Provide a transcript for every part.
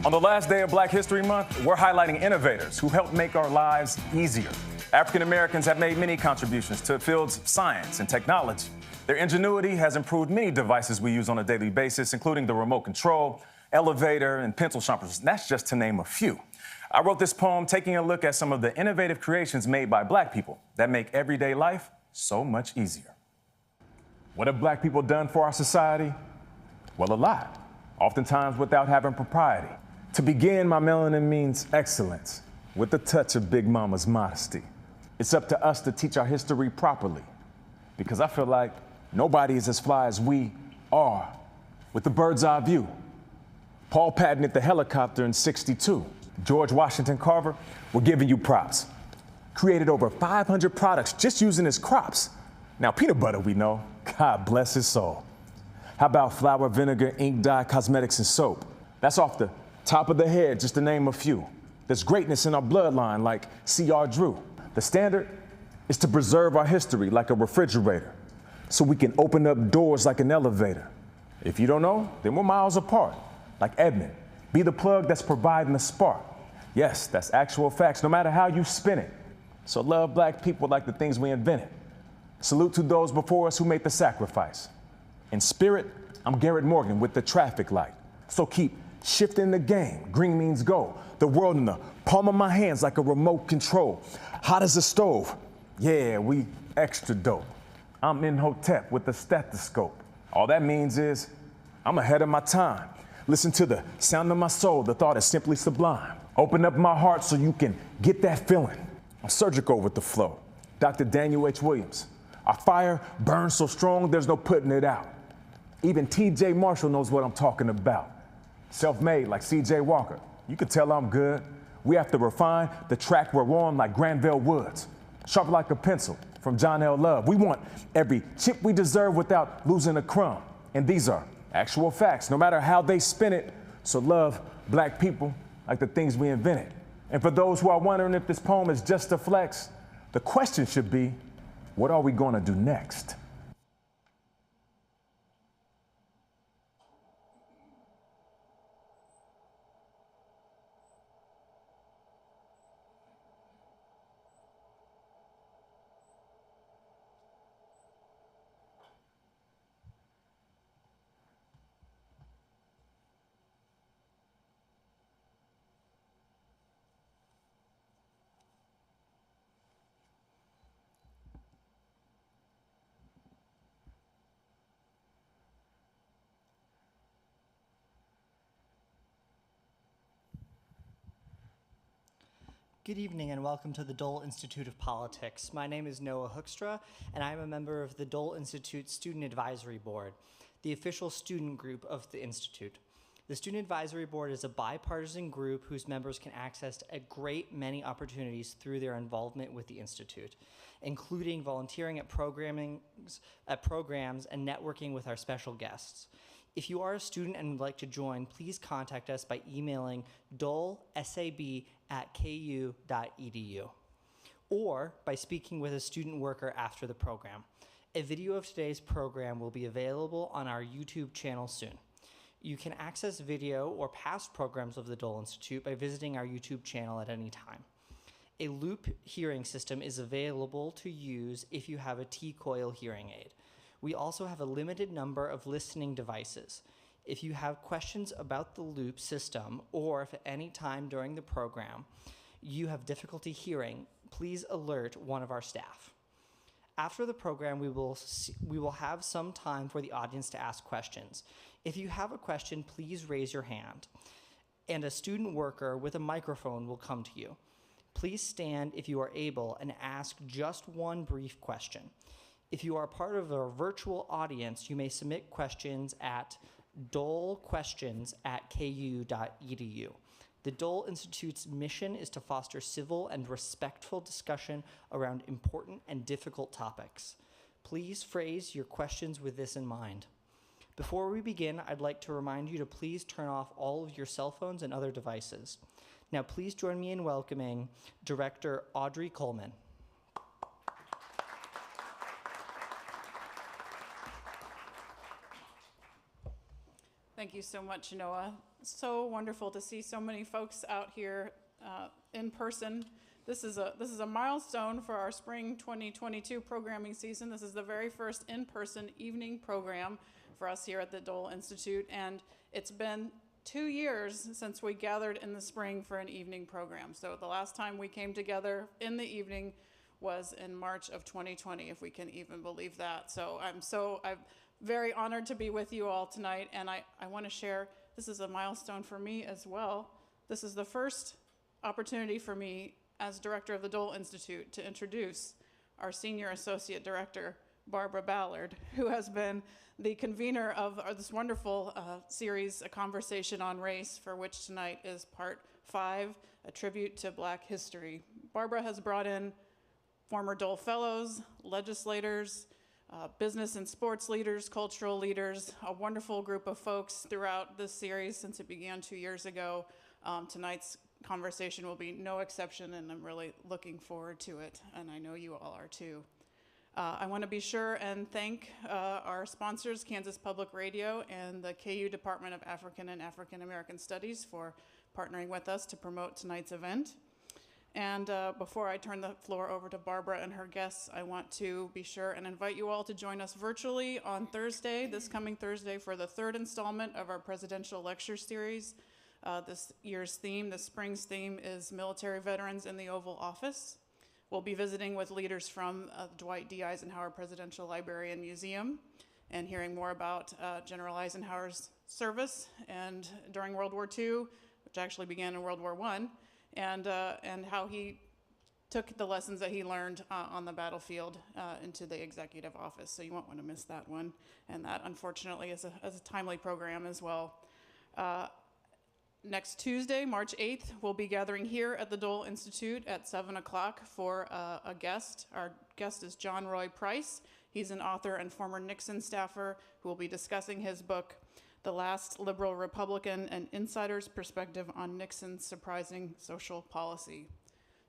On the last day of Black History Month, we're highlighting innovators who helped make our lives easier. African Americans have made many contributions to fields of science and technology. Their ingenuity has improved many devices we use on a daily basis, including the remote control, elevator, and pencil sharpeners. That's just to name a few. I wrote this poem taking a look at some of the innovative creations made by Black people that make everyday life so much easier. What have Black people done for our society? Well, a lot, oftentimes without having propriety. To begin, my melanin means excellence, with a touch of Big Mama's modesty. It's up to us to teach our history properly, because I feel like nobody is as fly as we are, with the bird's eye view. Paul patented the helicopter in '62. George Washington Carver, we're giving you props. Created over 500 products just using his crops. Now, peanut butter, we know, God bless his soul. How about flour, vinegar, ink, dye, cosmetics, and soap? That's off the top of the head, just to name a few. There's greatness in our bloodline, like C.R. Drew. The standard is to preserve our history like a refrigerator, so we can open up doors like an elevator. If you don't know, then we're miles apart, like Edmund. Be the plug that's providing the spark. Yes, that's actual facts, no matter how you spin it. So love Black people like the things we invented. Salute to those before us who made the sacrifice. In spirit, I'm Garrett Morgan with the traffic light. So keep shifting the game. Green means go. The world in the palm of my hands like a remote control. Hot as a stove. Yeah, we extra dope. I'm in Hotep with the stethoscope. All that means is I'm ahead of my time. Listen to the sound of my soul. The thought is simply sublime. Open up my heart so you can get that feeling. I'm surgical with the flow. Dr. Daniel H. Williams. Our fire burns so strong, there's no putting it out. Even T.J. Marshall knows what I'm talking about. Self-made like C.J. Walker. You can tell I'm good. We have to refine the track we're on like Granville Woods. Sharp like a pencil from John L. Love. We want every chip we deserve without losing a crumb. And these are actual facts, no matter how they spin it. So love Black people like the things we invented. And for those who are wondering if this poem is just a flex, the question should be, what are we going to do next? Good evening and welcome to the Dole Institute of Politics. My name is Noah Hoekstra, and I am a member of the Dole Institute Student Advisory Board, the official student group of the Institute. The Student Advisory Board is a bipartisan group whose members can access a great many opportunities through their involvement with the Institute, including volunteering at programs and networking with our special guests. If you are a student and would like to join, please contact us by emailing dolesab@ku.edu or by speaking with a student worker after the program. A video of today's program will be available on our YouTube channel soon. You can access video or past programs of the Dole Institute by visiting our YouTube channel at any time. A loop hearing system is available to use if you have a T-coil hearing aid. We also have a limited number of listening devices. If you have questions about the loop system, or if at any time during the program you have difficulty hearing, please alert one of our staff. After the program, we will have some time for the audience to ask questions. If you have a question, please raise your hand, and a student worker with a microphone will come to you. Please stand if you are able and ask just one brief question. If you are part of a virtual audience, you may submit questions at dolequestions@ku.edu. The Dole Institute's mission is to foster civil and respectful discussion around important and difficult topics. Please phrase your questions with this in mind. Before we begin, I'd like to remind you to please turn off all of your cell phones and other devices. Now, please join me in welcoming Director Audrey Coleman. Thank you so much, Noah. So wonderful to see so many folks out here in person. This is a milestone for our spring 2022 programming season. This is the very first in-person evening program for us here at the Dole Institute, and it's been 2 years since we gathered in the spring for an evening program. So the last time we came together in the evening was in March of 2020, if we can even believe that. So I'm very honored to be with you all tonight, and I want to share, this is a milestone for me as well. This is the first opportunity for me as director of the Dole Institute to introduce our Senior Associate Director, Barbara Ballard, who has been the convener of this wonderful series, A Conversation on Race, for which tonight is part 5, a tribute to Black history. Barbara has brought in former Dole Fellows, legislators, business and sports leaders, cultural leaders, a wonderful group of folks throughout this series since it began 2 years ago. Tonight's conversation will be no exception, and I'm really looking forward to it, and I know you all are too. I want to be sure and thank our sponsors, Kansas Public Radio and the KU Department of African and African American Studies, for partnering with us to promote tonight's event. And before I turn the floor over to Barbara and her guests, I want to be sure and invite you all to join us virtually on Thursday, this coming Thursday, for the 3rd installment of our presidential lecture series. This year's theme, this spring's theme, is Military Veterans in the Oval Office. We'll be visiting with leaders from Dwight D. Eisenhower Presidential Library and Museum and hearing more about General Eisenhower's service and during World War II, which actually began in World War I, and how he took the lessons that he learned on the battlefield into the executive office. So you won't want to miss that one. And that, unfortunately, is a timely program as well. Next Tuesday, March 8th, we'll be gathering here at the Dole Institute at 7 o'clock for a guest. Our guest is John Roy Price. He's an author and former Nixon staffer who will be discussing his book, The Last Liberal Republican, An Insider's Perspective on Nixon's Surprising Social Policy.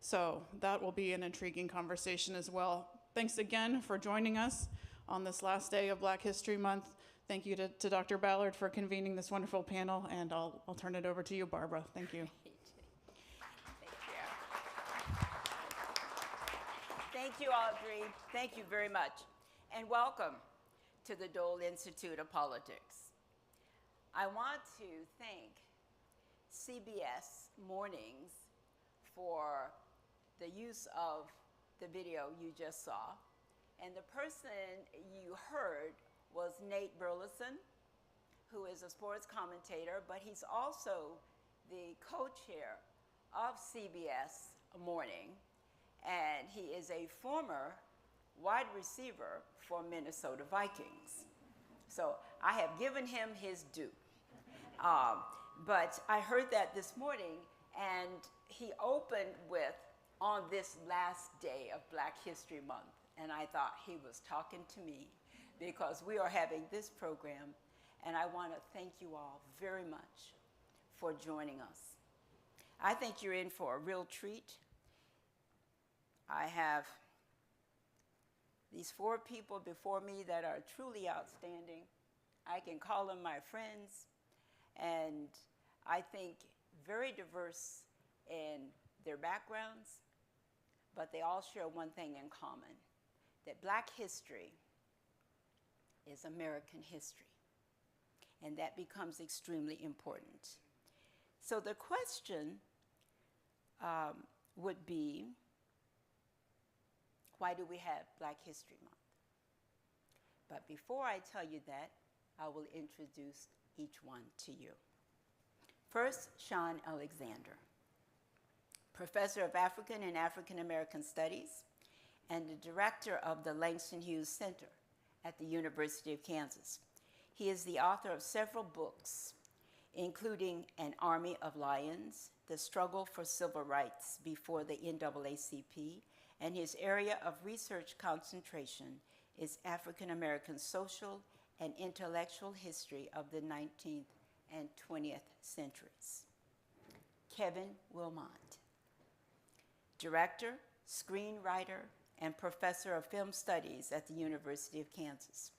So that will be an intriguing conversation as well. Thanks again for joining us on this last day of Black History Month. Thank you to Dr. Ballard for convening this wonderful panel, and I'll turn it over to you, Barbara. Thank you. Thank you, Audrey. Thank you very much. And welcome to the Dole Institute of Politics. I want to thank CBS Mornings for the use of the video you just saw. And the person you heard was Nate Burleson, who is a sports commentator, but he's also the co-chair of CBS Morning, and he is a former wide receiver for Minnesota Vikings. So I have given him his due. But I heard that this morning, and he opened with, on this last day of Black History Month, and I thought he was talking to me, because we are having this program, and I want to thank you all very much for joining us. I think you're in for a real treat. I have these 4 people before me that are truly outstanding. I can call them my friends, and I think very diverse in their backgrounds, but they all share one thing in common, that Black history is American history, and that becomes extremely important. So the question would be, why do we have Black History Month? But before I tell you that, I will introduce each one to you. First, Shawn Alexander, professor of African and African American Studies and the director of the Langston Hughes Center at the University of Kansas. He is the author of several books, including An Army of Lions, The Struggle for Civil Rights Before the NAACP, and his area of research concentration is African American social and intellectual history of the 19th and 20th centuries. Kevin Wilmott, director, screenwriter, and professor of film studies at the University of Kansas.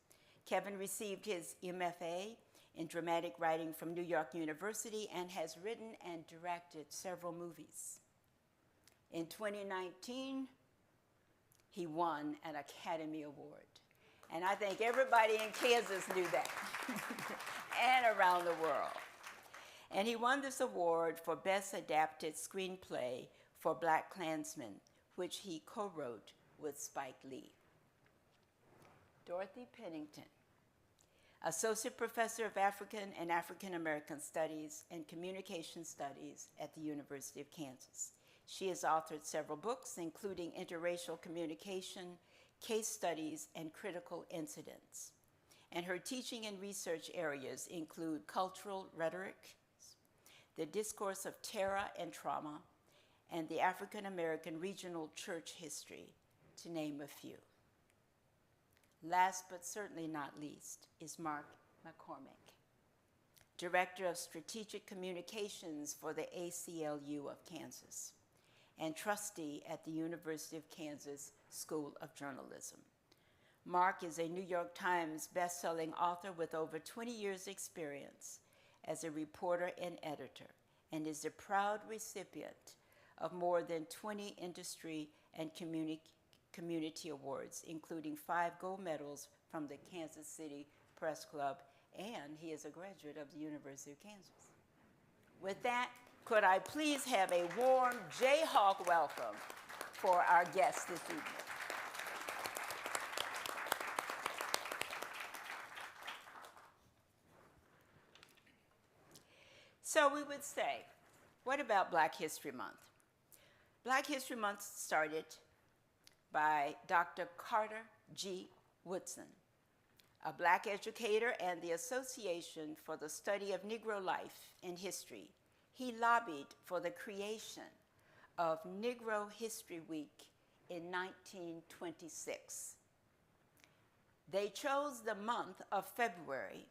Kevin received his MFA in dramatic writing from New York University and has written and directed several movies. In 2019, he won an Academy Award. And I think everybody in Kansas knew that, and around the world. And he won this award for Best Adapted Screenplay for BlacKkKlansman, which he co-wrote with Spike Lee. Dorthy Pennington, Associate Professor of African and African American Studies and Communication Studies at the University of Kansas. She has authored several books, including Interracial Communication, Case Studies, and Critical Incidents. And her teaching and research areas include cultural rhetoric, the discourse of terror and trauma, and the African American regional church history, to name a few. Last but certainly not least is Mark McCormick, Director of Strategic Communications for the ACLU of Kansas, and trustee at the University of Kansas School of Journalism. Mark is a New York Times best-selling author with over 20 years' experience as a reporter and editor, and is a proud recipient of more than 20 industry and community awards, including 5 gold medals from the Kansas City Press Club, and he is a graduate of the University of Kansas. With that, could I please have a warm Jayhawk welcome for our guest this evening? So we would say, what about Black History Month? Black History Month started by Dr. Carter G. Woodson, a Black educator and the Association for the Study of Negro Life and History. He lobbied for the creation of Negro History Week in 1926. They chose the month of February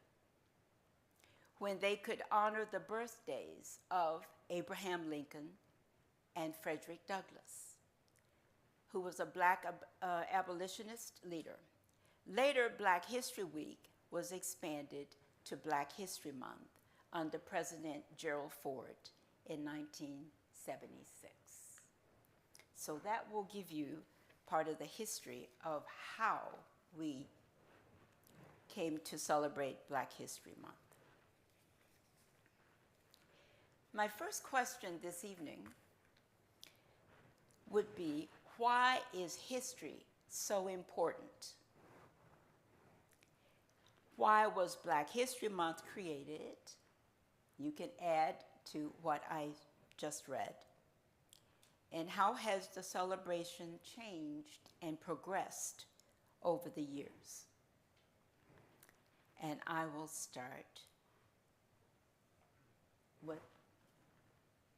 when they could honor the birthdays of Abraham Lincoln and Frederick Douglass, who was a Black abolitionist leader. Later, Black History Week was expanded to Black History Month under President Gerald Ford in 1976. So that will give you part of the history of how we came to celebrate Black History Month. My first question this evening would be, why is history so important? Why was Black History Month created? You can add to what I just read. And how has the celebration changed and progressed over the years? And I will start with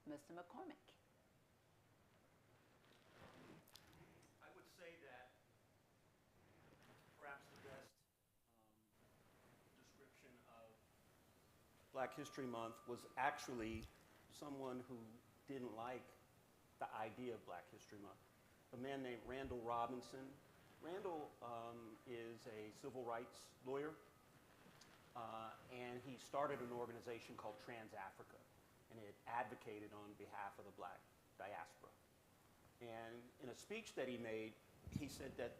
Mr. McCormick. I would say that perhaps the best description of Black History Month was actually someone who didn't like the idea of Black History Month. A man named Randall Robinson. Randall is a civil rights lawyer, and he started an organization called Trans-Africa, and it advocated on behalf of the Black diaspora. And in a speech that he made, he said that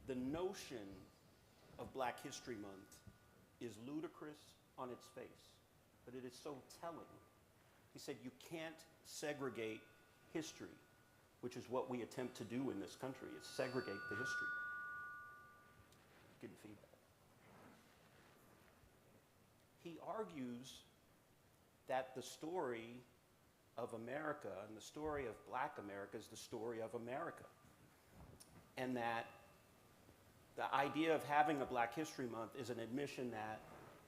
the notion of Black History Month is ludicrous on its face, but it is so telling. He said you can't segregate history, which is what we attempt to do in this country, is segregate the history. Getting feedback. He argues that the story of America and the story of Black America is the story of America. And that the idea of having a Black History Month is an admission that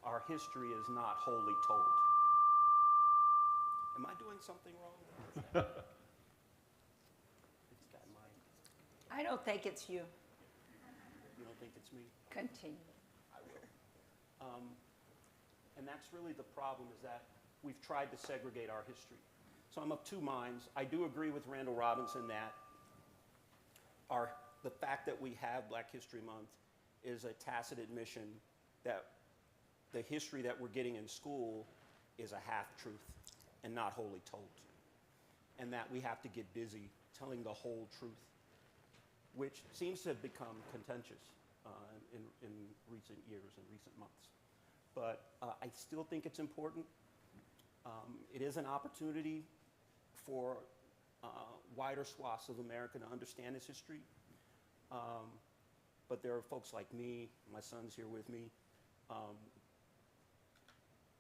our history is not wholly told. Am I doing something wrong? It's got my... I don't think it's you. You don't think it's me? Continue. I will. And that's really the problem, is that we've tried to segregate our history. So I'm of two minds. I do agree with Randall Robinson that the fact that we have Black History Month is a tacit admission that the history that we're getting in school is a half-truth and not wholly told. And that we have to get busy telling the whole truth, which seems to have become contentious in recent years and recent months. But I still think it's important. It is an opportunity for wider swaths of America to understand its history. But there are folks like me, my son's here with me.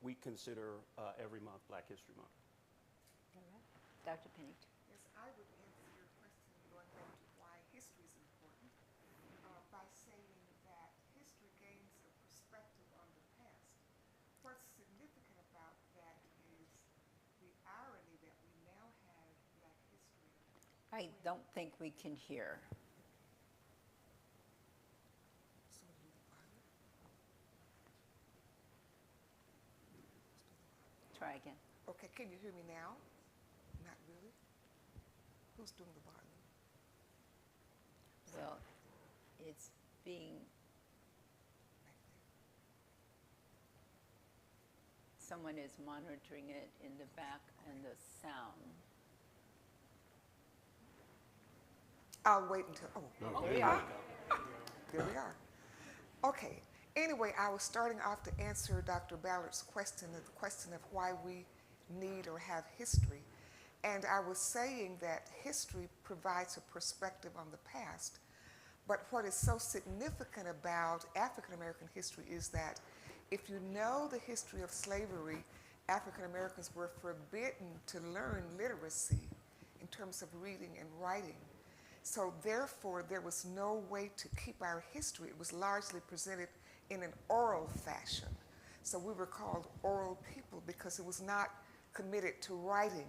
We consider every month Black History Month. All right. Dr. Pennington. Yes, I would answer your question going back to why history is important by saying that history gains a perspective on the past. What's significant about that is the irony that we now have Black history. I don't think we can hear. Try again. Okay, can you hear me now? Not really. Who's doing the volume? Well, it's being, someone is monitoring it in the back and the sound. I'll wait until, There we are. there we are. Okay, anyway, I was starting off to answer Dr. Ballard's question, the question of why we need or have history. And I was saying that history provides a perspective on the past. But what is so significant about African American history is that if you know the history of slavery, African Americans were forbidden to learn literacy in terms of reading and writing. So therefore, there was no way to keep our history. It was largely presented in an oral fashion. So we were called oral people because it was not committed to writing.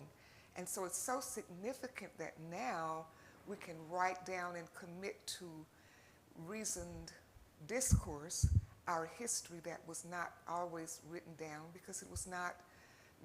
And so it's so significant that now we can write down and commit to reasoned discourse our history that was not always written down because it was not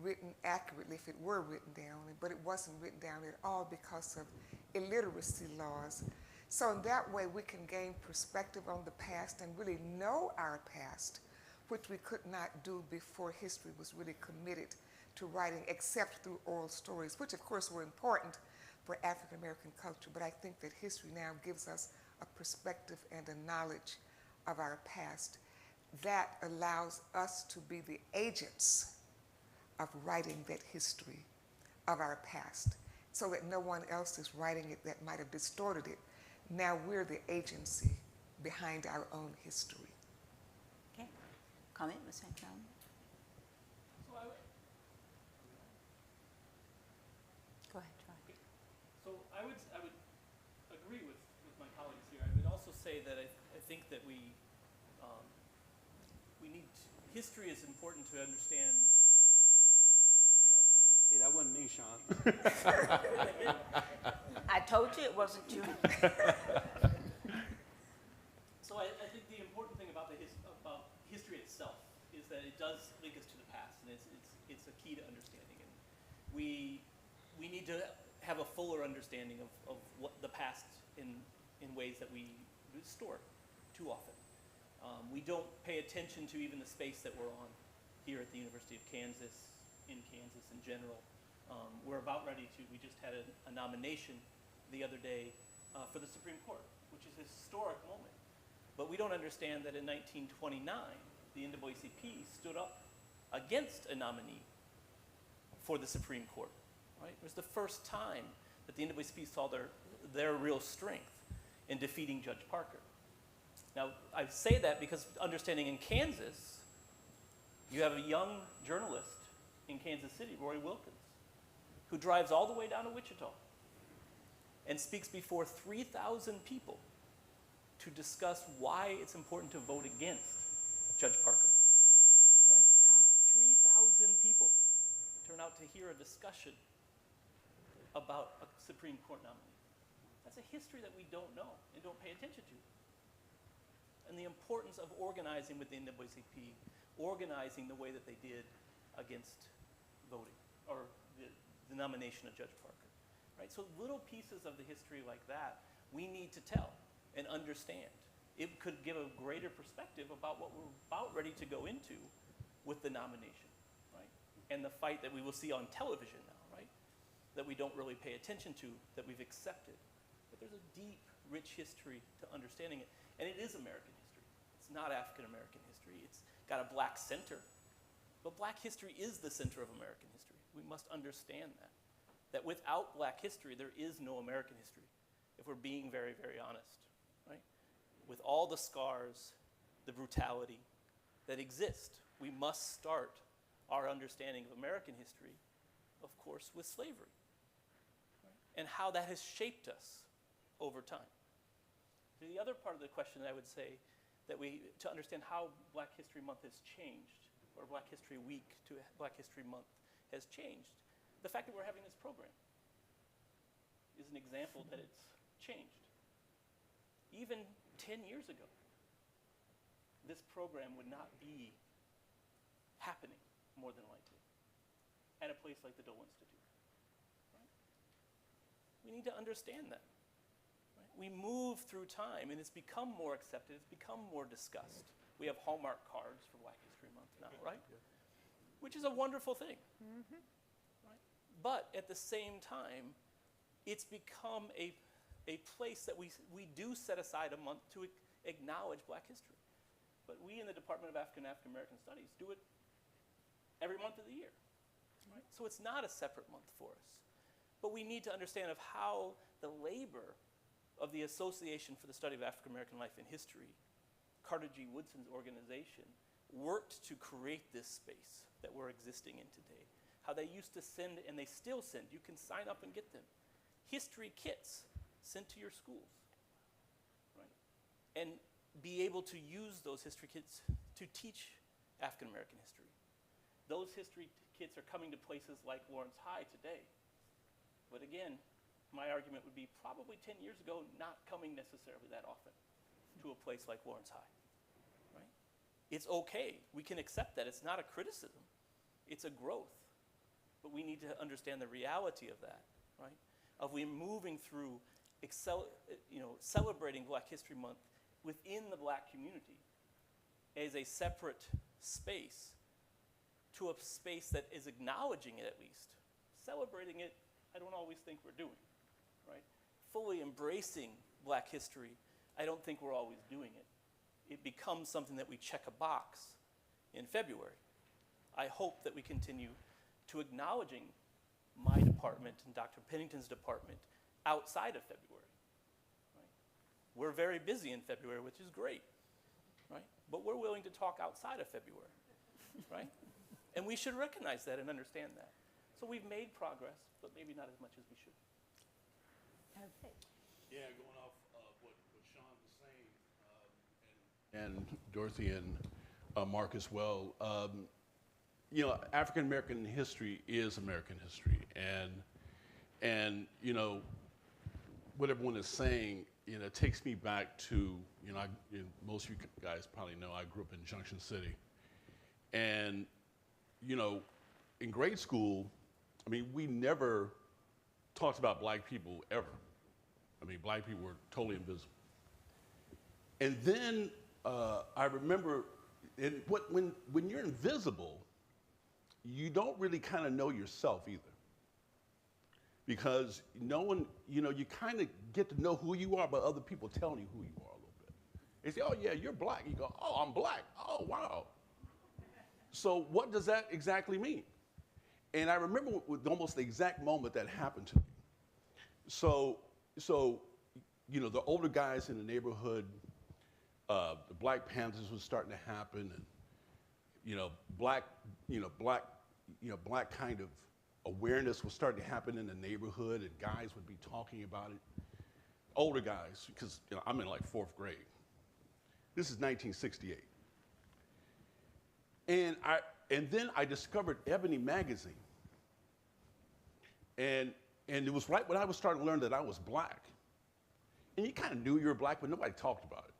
written accurately if it were written down, but it wasn't written down at all because of illiteracy laws. So in that way we can gain perspective on the past and really know our past, which we could not do before history was really committed to writing except through oral stories, which of course were important for African American culture, but I think that history now gives us a perspective and a knowledge of our past that allows us to be the agents of writing that history of our past so that no one else is writing it that might have distorted it. Now we're the agency behind our own history. Okay. Comment, Ms. Hancock? Go ahead, try. So I would agree with my colleagues here. I would also say that I think that we need history is important to understand. See, that wasn't me, Shawn. I told you it wasn't you. So I think the important thing about about history itself is that it does link us to the past, and it's a key to understanding. And we need to have a fuller understanding of what the past in ways that we distort too often. We don't pay attention to even the space that we're on here at the University of Kansas, in Kansas in general. We're about ready to, we just had a nomination the other day for the Supreme Court, which is a historic moment. But we don't understand that in 1929, the NAACP stood up against a nominee for the Supreme Court. Right? It was the first time that the NAACP saw their real strength in defeating Judge Parker. Now, I say that because understanding in Kansas, you have a young journalist in Kansas City, Roy Wilkins, who drives all the way down to Wichita and speaks before 3,000 people to discuss why it's important to vote against Judge Parker. Right? 3,000 people turn out to hear a discussion about a Supreme Court nominee. That's a history that we don't know and don't pay attention to. And the importance of organizing with the NAACP, organizing the way that they did against voting, or the nomination of Judge Parker. Right? So little pieces of the history like that, we need to tell and understand. It could give a greater perspective about what we're about ready to go into with the nomination, right? And the fight that we will see on television now, right? That we don't really pay attention to, that we've accepted. But there's a deep, rich history to understanding it. And it is American history. It's not African American history. It's got a black center. But black history is the center of American history. We must understand that. That without black history, there is no American history, if we're being very, very honest, right? With all the scars, the brutality that exist, we must start our understanding of American history, of course, with slavery, right? And how that has shaped us over time. So the other part of the question, I would say, that to understand how Black History Month has changed, or Black History Week to Black History Month has changed, the fact that we're having this program is an example that it's changed. Even 10 years ago, this program would not be happening, more than likely, at a place like the Dole Institute. Right? We need to understand that. Right? We move through time, and it's become more accepted, it's become more discussed. We have Hallmark cards for Black History Month now, right? Yeah. Which is a wonderful thing. Mm-hmm. Right? But at the same time, it's become a place that we do set aside a month to acknowledge Black history. But we in the Department of African American Studies do it every month of the year. Right? So it's not a separate month for us. But we need to understand of how the labor of the Association for the Study of African American Life and History, Carter G. Woodson's organization, worked to create this space that we're existing in today. How they used to send, and they still send, you can sign up and get them, history kits sent to your schools, right? And be able to use those history kits to teach African American history. Those history kits are coming to places like Lawrence High today. But again, my argument would be probably 10 years ago, not coming necessarily that often to a place like Lawrence High, right? It's okay, we can accept that. It's not a criticism, it's a growth. But we need to understand the reality of that, right? Of we moving through celebrating Black History Month within the Black community as a separate space to a space that is acknowledging it at least. Celebrating it, I don't always think we're doing, right? Fully embracing Black history, I don't think we're always doing it. It becomes something that we check a box in February. I hope that we continue to acknowledging my department and Dr. Pennington's department outside of February. Right? We're very busy in February, which is great, right? But we're willing to talk outside of February, right? And we should recognize that and understand that. So we've made progress, but maybe not as much as we should. Okay. Yeah, going off what Shawn was saying, and Dorothy and Mark as well. African American history is American history, and what everyone is saying, takes me back to, most of you guys probably know I grew up in Junction City, and in grade school, we never talked about Black people ever. Black people were totally invisible. And then I remember, when you're invisible, you don't really kind of know yourself either. Because no one, you kind of get to know who you are by other people telling you who you are a little bit. They say, oh yeah, you're Black. You go, oh, I'm Black. Oh, wow. So what does that exactly mean? And I remember with almost the exact moment that happened to me. So the older guys in the neighborhood, the Black Panthers was starting to happen, and black kind of awareness was starting to happen in the neighborhood, and guys would be talking about it. Older guys, because I'm in like 4th grade. This is 1968. And then I discovered Ebony magazine. And it was right when I was starting to learn that I was Black. And you kind of knew you were Black, but nobody talked about it,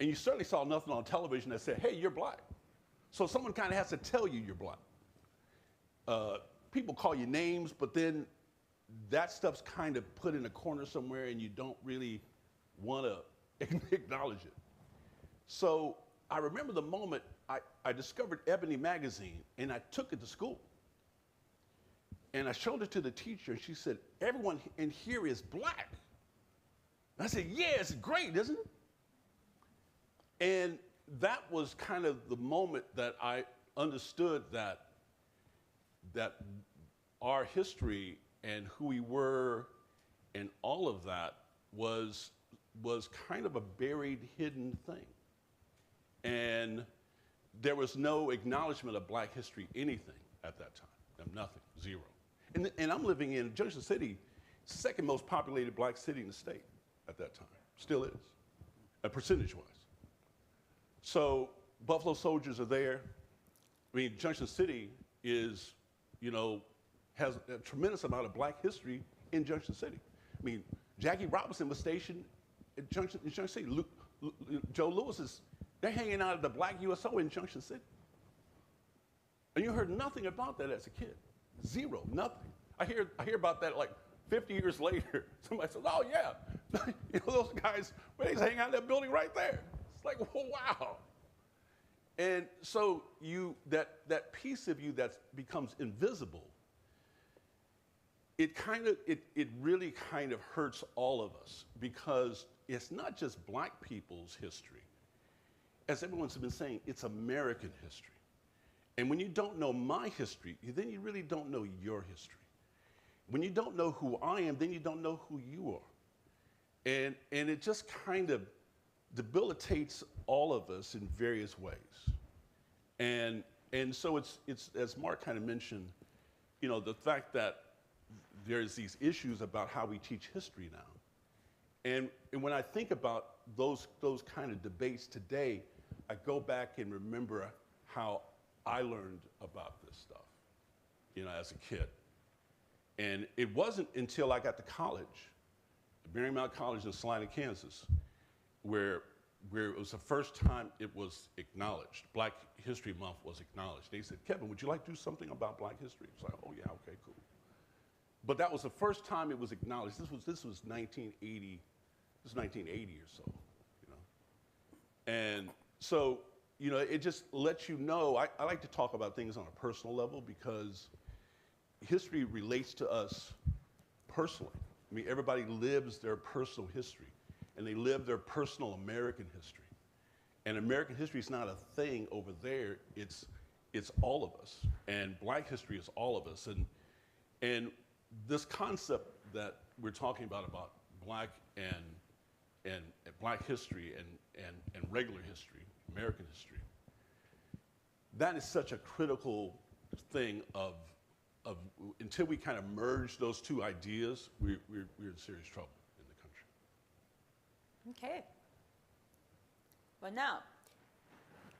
And you certainly saw nothing on television that said, hey, you're Black. So someone kind of has to tell you you're Black. People call you names, but then that stuff's kind of put in a corner somewhere and you don't really want to acknowledge it. So I remember the moment I discovered Ebony magazine, and I took it to school. And I showed it to the teacher, and she said, everyone in here is black. And I said, yeah, it's great, isn't it? And that was kind of the moment that I understood that our history and who we were and all of that was kind of a buried, hidden thing. And there was no acknowledgement of black history, anything at that time, nothing, zero. And I'm living in Junction City, second most populated black city in the state at that time, still is, percentage-wise. So Buffalo Soldiers are there. I mean, Junction City is, has a tremendous amount of black history in Junction City. I mean, Jackie Robinson was stationed at Junction City. Joe Louis they're hanging out at the Black USO in Junction City. And you heard nothing about that as a kid. Zero, nothing. I hear about that like 50 years later. Somebody says, oh yeah, those guys, they hang out in that building right there. It's like, oh, wow. And so that piece of you that becomes invisible, it really kind of hurts all of us, because it's not just black people's history. As everyone's been saying, it's American history. And when you don't know my history, then you really don't know your history. When you don't know who I am, then you don't know who you are. And it just kind of debilitates all of us in various ways. And so it's as Mark kind of mentioned, the fact that there's these issues about how we teach history now. And when I think about those kind of debates today, I go back and remember how I learned about this stuff, as a kid. And it wasn't until I got to college, Marymount College in Salina, Kansas, where it was the first time it was acknowledged. Black History Month was acknowledged. They said, Kevin, would you like to do something about black history? It's like, oh yeah, okay, cool. But that was the first time it was acknowledged. This was 1980. This was 1980 or so, And so, it just lets you know, I like to talk about things on a personal level, because history relates to us personally. I mean, everybody lives their personal history, and they live their personal American history. And American history is not a thing over there, it's all of us. And black history is all of us. And this concept that we're talking about black and black history and regular history, American history, that is such a critical thing of until we kind of merge those two ideas, we're in serious trouble in the country. Okay. Well, now,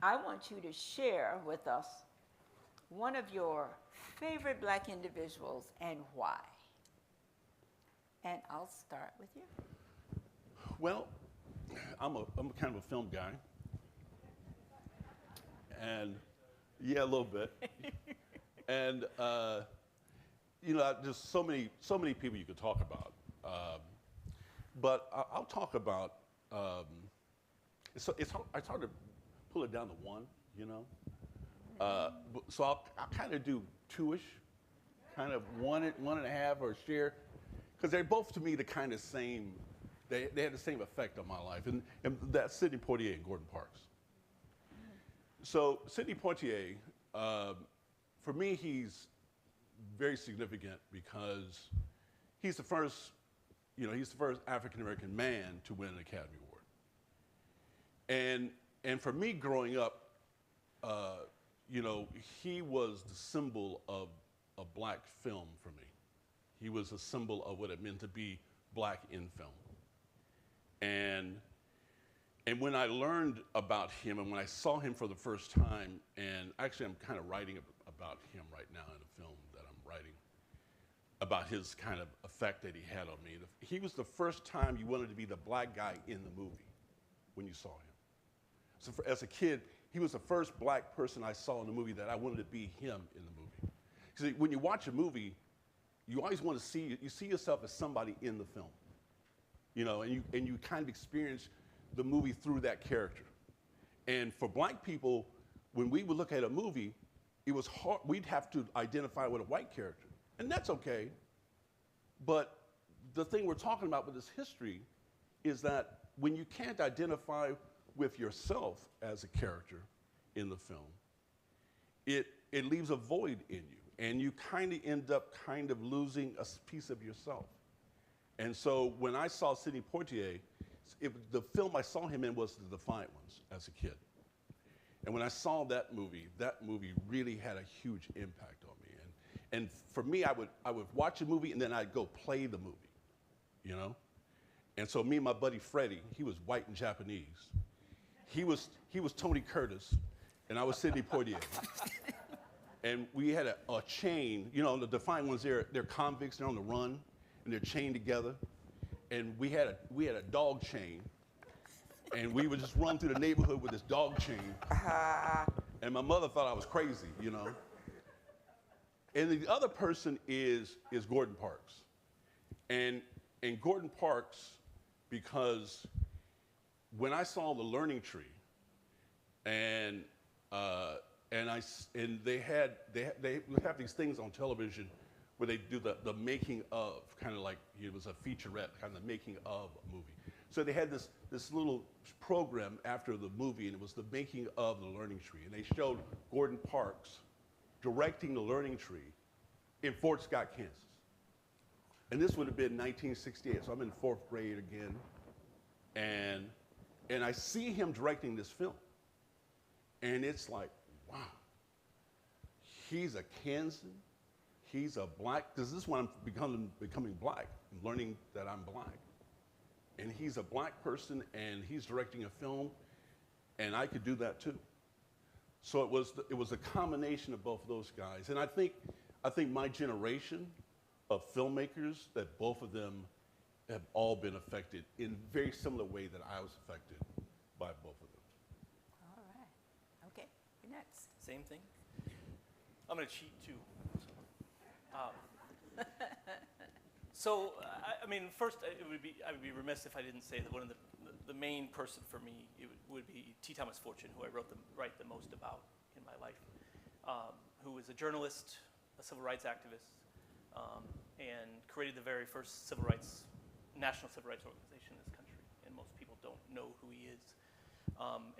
I want you to share with us one of your favorite black individuals and why. And I'll start with you. Well, I'm kind of a film guy. And yeah, a little bit. And just so many people you could talk about. But I'll talk about. It's hard to pull it down to one, So I'll kind of do two-ish, kind of one and a half, or share, because they're both to me the kind of same. They had the same effect on my life, and that's Sidney Poitier and Gordon Parks. So Sidney Poitier, for me, he's very significant because he's the first African American man to win an Academy Award. And for me, growing up, he was the symbol of black film for me. He was a symbol of what it meant to be black in film. And when I learned about him and when I saw him for the first time, and actually I'm kind of writing about him right now in a film that I'm writing, about his kind of effect that he had on me. He was the first time you wanted to be the black guy in the movie when you saw him. So as a kid, he was the first black person I saw in the movie that I wanted to be him in the movie. Because when you watch a movie, you always want to see yourself as somebody in the film. And you kind of experience the movie through that character. And for black people, when we would look at a movie, it was hard. We'd have to identify with a white character. And that's okay. But the thing we're talking about with this history is that when you can't identify with yourself as a character in the film, it leaves a void in you. And you kind of end up kind of losing a piece of yourself. And so when I saw Sidney Poitier, the film I saw him in was The Defiant Ones as a kid. And when I saw that movie really had a huge impact on me. And for me, I would watch a movie and then I'd go play the movie, you know? And so me and my buddy Freddie, he was white and Japanese. He was Tony Curtis, and I was Sidney Poitier. And we had a chain, you know, the Defiant Ones, they're convicts, they're on the run, and they're chained together. And we had a dog chain, and we would just run through the neighborhood with this dog chain. And my mother thought I was crazy, you know. And the other person is Gordon Parks. And Gordon Parks, because when I saw The Learning Tree, and they have these things on television where they do the making of, kind of like it was a featurette, kind of the making of a movie. So they had this little program after the movie, and it was the making of The Learning Tree. And they showed Gordon Parks directing The Learning Tree in Fort Scott, Kansas. And this would have been 1968, so I'm in 4th grade again. And I see him directing this film. And it's like, wow, he's a Kansan, he's a black, because this is when I'm becoming black, and learning that I'm black. And he's a black person, and he's directing a film, and I could do that too. So it was a combination of both of those guys. And I think my generation of filmmakers, that both of them have all been affected in a very similar way that I was affected by both of them. All right. Okay, you're next. Same thing. I'm going to cheat too. I mean, first, I would be remiss if I didn't say that one of the main person for me would be T. Thomas Fortune, who I write the most about in my life, who was a journalist, a civil rights activist, and created the very first national civil rights organization in this country. And most people don't know who he is.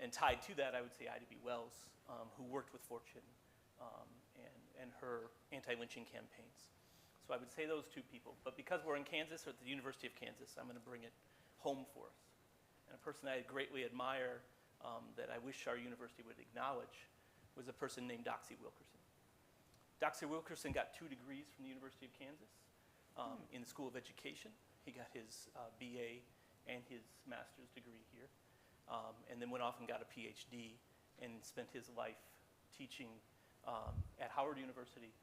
And tied to that, I would say Ida B. Wells, who worked with Fortune and her anti-lynching campaigns. So I would say those two people. But because we're in Kansas, or at the University of Kansas, I'm going to bring it home for us. And a person I greatly admire that I wish our university would acknowledge was a person named Doxy Wilkerson. Doxy Wilkerson got 2 degrees from the University of Kansas in the School of Education. He got his BA and his master's degree here, and then went off and got a PhD and spent his life teaching at Howard University.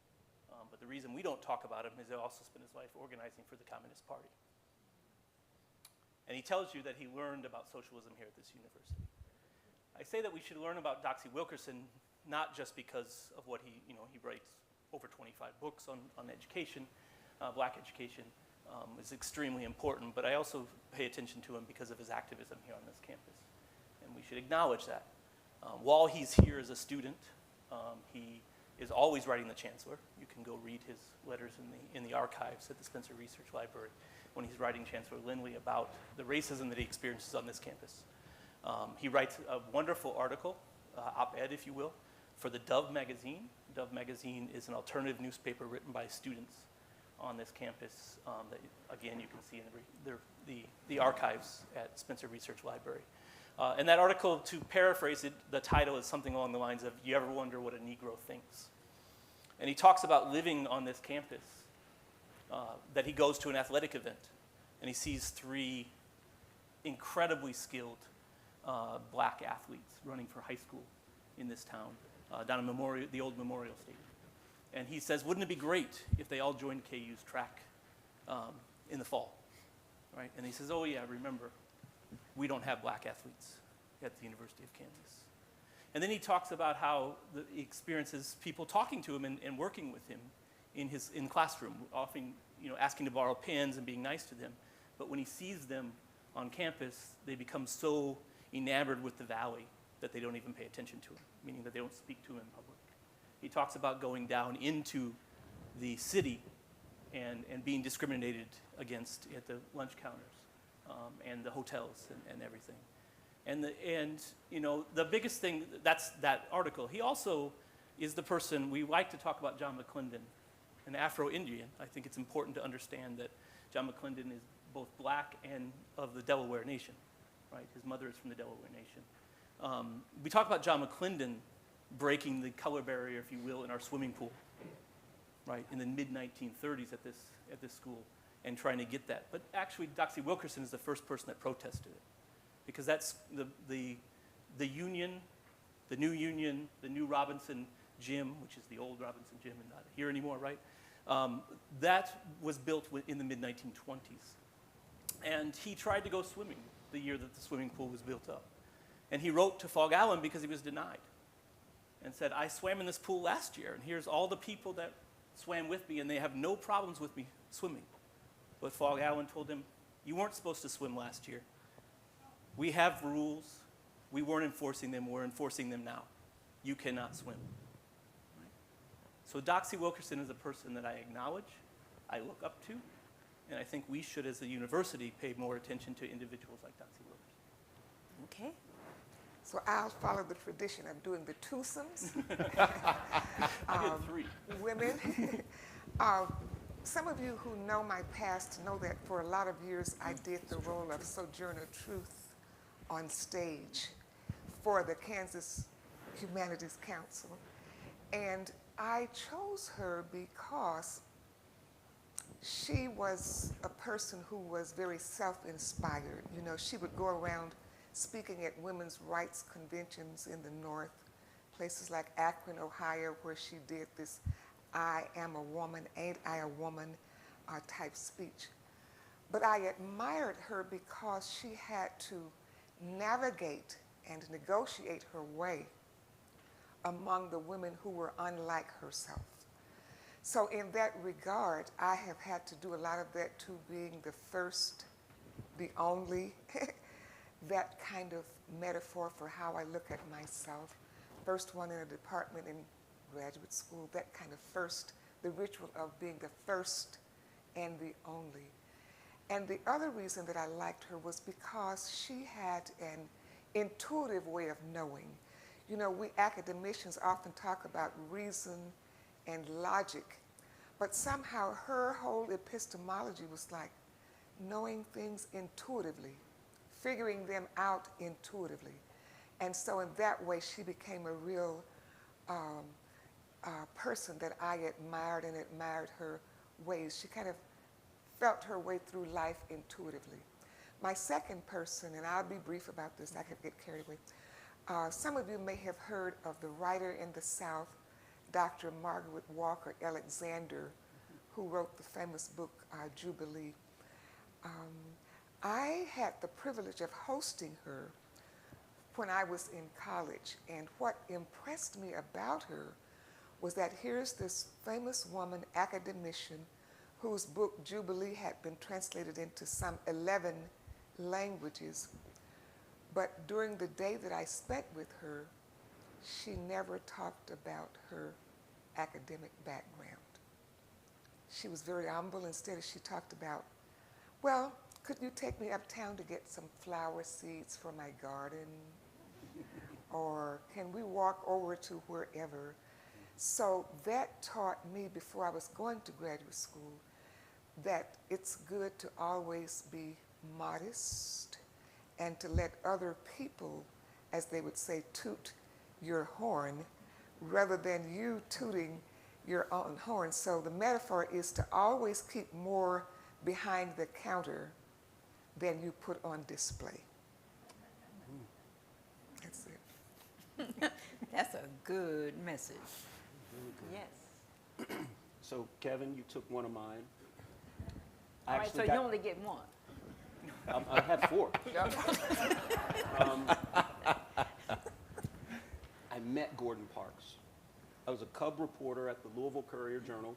But the reason we don't talk about him is he also spent his life organizing for the Communist Party. And he tells you that he learned about socialism here at this university. I say that we should learn about Doxy Wilkerson not just because of what he writes over 25 books on education, black education is extremely important, but I also pay attention to him because of his activism here on this campus. And we should acknowledge that. While he's here as a student, he is always writing the chancellor. You can go read his letters in the archives at the Spencer Research Library when he's writing Chancellor Lindley about the racism that he experiences on this campus. He writes a wonderful article, op-ed if you will, for the Dove magazine. Dove magazine is an alternative newspaper written by students on this campus that, again, you can see in the archives at Spencer Research Library. And that article, to paraphrase it, the title is something along the lines of, "You ever wonder what a Negro thinks?" And he talks about living on this campus, that he goes to an athletic event, and he sees 3 incredibly skilled black athletes running for high school in this town, down in the old Memorial Stadium. And he says, wouldn't it be great if they all joined KU's track in the fall, right? And he says, oh yeah, remember, we don't have black athletes at the University of Kansas. And then he talks about how he experiences people talking to him and working with him in classroom, often asking to borrow pens and being nice to them. But when he sees them on campus, they become so enamored with the valley that they don't even pay attention to him, meaning that they don't speak to him in public. He talks about going down into the city and being discriminated against at the lunch counters and the hotels and everything. And you know, the biggest thing, that's that article. He also is the person, we like to talk about John Mcclendon, an Afro-Indian. I think it's important to understand that John Mcclendon is both black and of the Delaware Nation, right? His mother is from the Delaware Nation. We talk about John Mcclendon breaking the color barrier, if you will, in our swimming pool, right, in the mid-1930s at this school, and trying to get that. But actually, Doxy Wilkerson is the first person that protested it, because that's the union, the new Robinson gym, which is the old Robinson gym and not here anymore, right? That was built in the mid-1920s. And he tried to go swimming the year that the swimming pool was built up. And he wrote to Fog Allen because he was denied and said, I swam in this pool last year, and here's all the people that swam with me, and they have no problems with me swimming. But Fog Allen told him, you weren't supposed to swim last year. We have rules. We weren't enforcing them. We're enforcing them now. You cannot swim. Right? So Doxy Wilkerson is a person that I acknowledge, I look up to, and I think we should, as a university, pay more attention to individuals like Doxy Wilkerson. Okay. So I'll follow the tradition of doing the twosomes. I did 3. Women. Some of you who know my past know that for a lot of years I did the role of Sojourner Truth on stage for the Kansas Humanities Council. And I chose her because she was a person who was very self-inspired. You know, she would go around speaking at women's rights conventions in the North, places like Akron, Ohio, where she did this I am a woman, ain't I a woman type speech. But I admired her because she had to navigate and negotiate her way among the women who were unlike herself. So in that regard, I have had to do a lot of that too, being the first, the only, that kind of metaphor for how I look at myself. First one in a department in graduate school, that kind of first, the ritual of being the first and the only. And the other reason that I liked her was because she had an intuitive way of knowing. You know, we academicians often talk about reason and logic, but somehow her whole epistemology was like knowing things intuitively, figuring them out intuitively. And so in that way, she became a real person that I admired and admired her ways. She kind of felt her way through life intuitively. My second person, and I'll be brief about this, I could get carried away. Some of you may have heard of the writer in the South, Dr. Margaret Walker Alexander, who wrote the famous book, Jubilee. I had the privilege of hosting her when I was in college, and what impressed me about her was that here's this famous woman, academician, whose book Jubilee had been translated into some 11 languages. But during the day that I spent with her, she never talked about her academic background. She was very humble. Instead, she talked about, well, could you take me uptown to get some flower seeds for my garden? Or can we walk over to wherever? So that taught me before I was going to graduate school that it's good to always be modest and to let other people, as they would say, toot your horn rather than you tooting your own horn. So the metaphor is to always keep more behind the counter than you put on display. That's it. That's a good message. Yes. So Kevin, you took one of mine. All right, so you only get one. I had 4. I met Gordon Parks. I was a cub reporter at the Louisville Courier-Journal,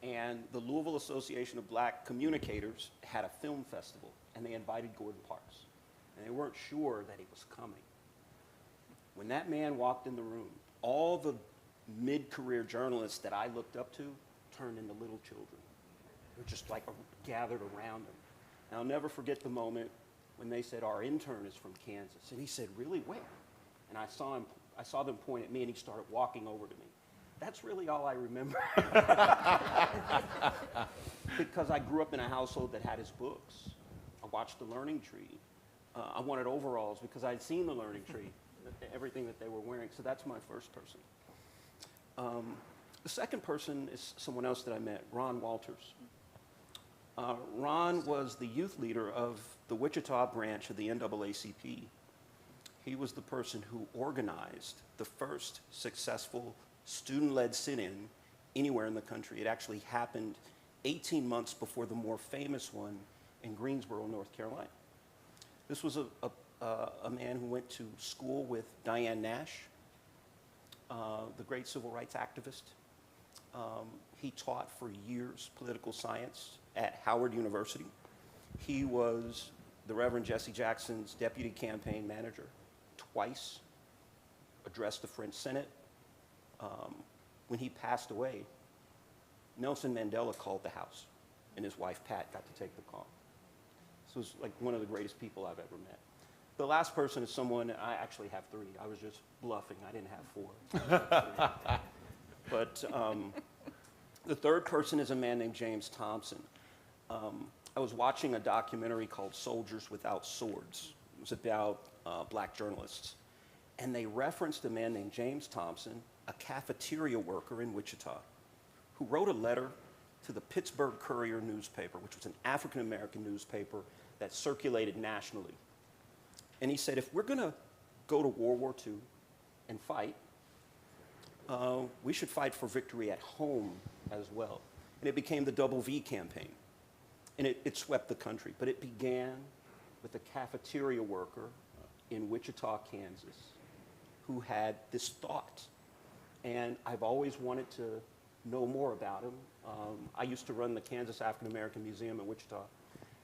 and the Louisville Association of Black Communicators had a film festival, and they invited Gordon Parks. And they weren't sure that he was coming. When that man walked in the room, all the mid-career journalists that I looked up to turned into little children. They're just like gathered around him. And I'll never forget the moment when they said, our intern is from Kansas. And he said, really, where? And I saw them point at me, and he started walking over to me. That's really all I remember. Because I grew up in a household that had his books. I watched The Learning Tree. I wanted overalls because I'd seen The Learning Tree, everything that they were wearing. So that's my first person. The second person is someone else that I met, Ron Walters. Ron was the youth leader of the Wichita branch of the NAACP. He was the person who organized the first successful student-led sit-in anywhere in the country. It actually happened 18 months before the more famous one in Greensboro, North Carolina. This was a man who went to school with Diane Nash, the great civil rights activist. He taught for years political science at Howard University. He was the Reverend Jesse Jackson's deputy campaign manager twice, addressed the French Senate. When he passed away, Nelson Mandela called the house, and his wife, Pat, got to take the call. So it was like one of the greatest people I've ever met. The last person is someone, I actually have three. I was just bluffing. I didn't have four. But the third person is a man named James Thompson. I was watching a documentary called Soldiers Without Swords. It was about black journalists. And they referenced a man named James Thompson, a cafeteria worker in Wichita, who wrote a letter to the Pittsburgh Courier newspaper, which was an African-American newspaper that circulated nationally. And he said, if we're going to go to World War II and fight, we should fight for victory at home as well. And it became the Double V campaign. And it swept the country. But it began with a cafeteria worker in Wichita, Kansas, who had this thought. And I've always wanted to know more about him. I used to run the Kansas African American Museum in Wichita,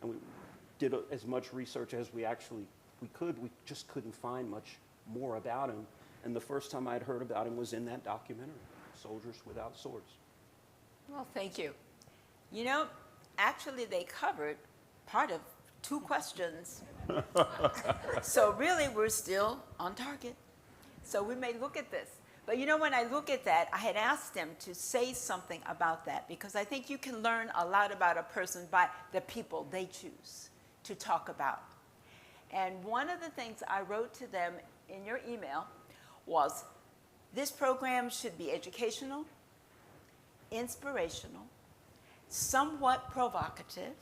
and we did as much research as we could. We just couldn't find much more about him. And the first time I'd heard about him was in that documentary, Soldiers Without Swords. Well, thank you. You know, actually they covered part of 2 questions. So really we're still on target. So we may look at this. But you know, when I look at that, I had asked them to say something about that, because I think you can learn a lot about a person by the people they choose to talk about. And one of the things I wrote to them in your email was, this program should be educational, inspirational, somewhat provocative,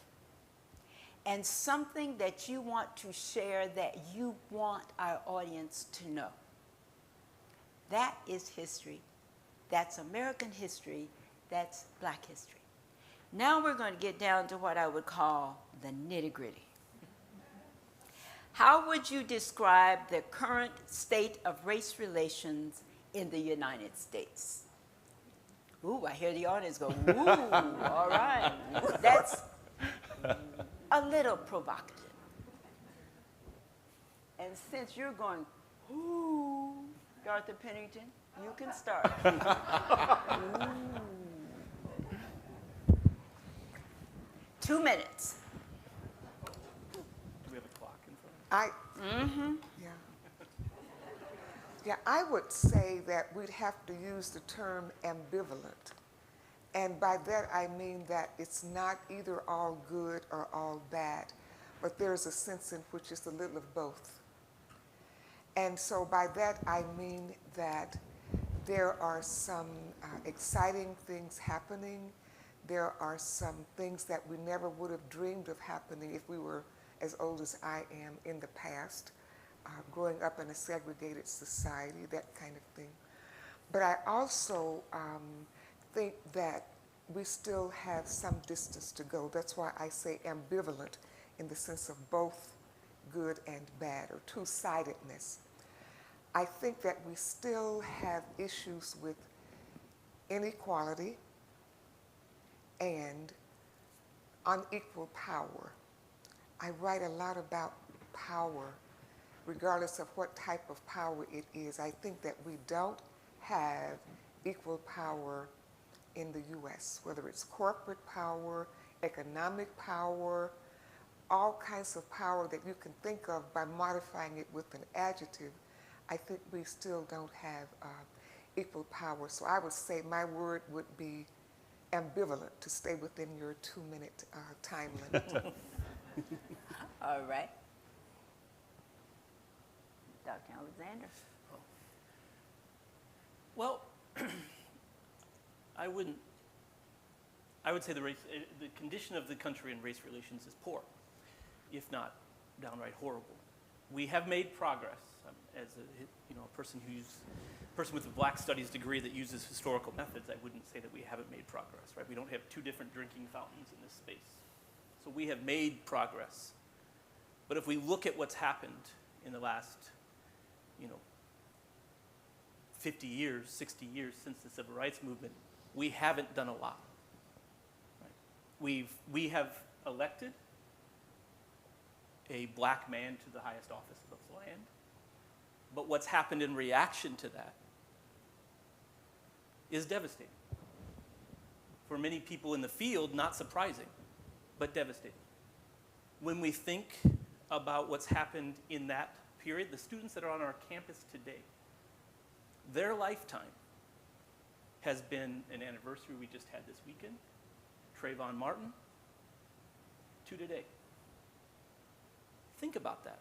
and something that you want to share that you want our audience to know. That is history. That's American history. That's Black history. Now we're going to get down to what I would call the nitty-gritty. How would you describe the current state of race relations in the United States? Ooh, I hear the audience go, ooh, all right. That's a little provocative. And since you're going, ooh, Dorthy Pennington, you can start. Ooh. 2 minutes. Do we have a clock in front? Yeah, I would say that we'd have to use the term ambivalent. And by that I mean that it's not either all good or all bad, but there's a sense in which it's a little of both. And so by that I mean that there are some exciting things happening. There are some things that we never would have dreamed of happening if we were as old as I am in the past, growing up in a segregated society, that kind of thing. But I also think that we still have some distance to go. That's why I say ambivalent, in the sense of both good and bad, or two-sidedness. I think that we still have issues with inequality and unequal power. I write a lot about power regardless of what type of power it is. I think that we don't have equal power in the U.S., whether it's corporate power, economic power, all kinds of power that you can think of by modifying it with an adjective. I think we still don't have equal power. So I would say my word would be ambivalent, to stay within your 2-minute time limit. All right. Dr. Alexander. Well, I would say the condition of the country in race relations is poor, if not downright horrible. We have made progress. As a person with a Black Studies degree that uses historical methods, I wouldn't say that we haven't made progress, right? We don't have 2 different drinking fountains in this space. So we have made progress. But if we look at what's happened in the last, 50 years, 60 years since the Civil Rights Movement, we haven't done a lot. Right? We have elected a Black man to the highest office of the land. But what's happened in reaction to that is devastating. For many people in the field, not surprising, but devastating. When we think about what's happened in that period, the students that are on our campus today, their lifetime has been an anniversary we just had this weekend, Trayvon Martin, to today. Think about that.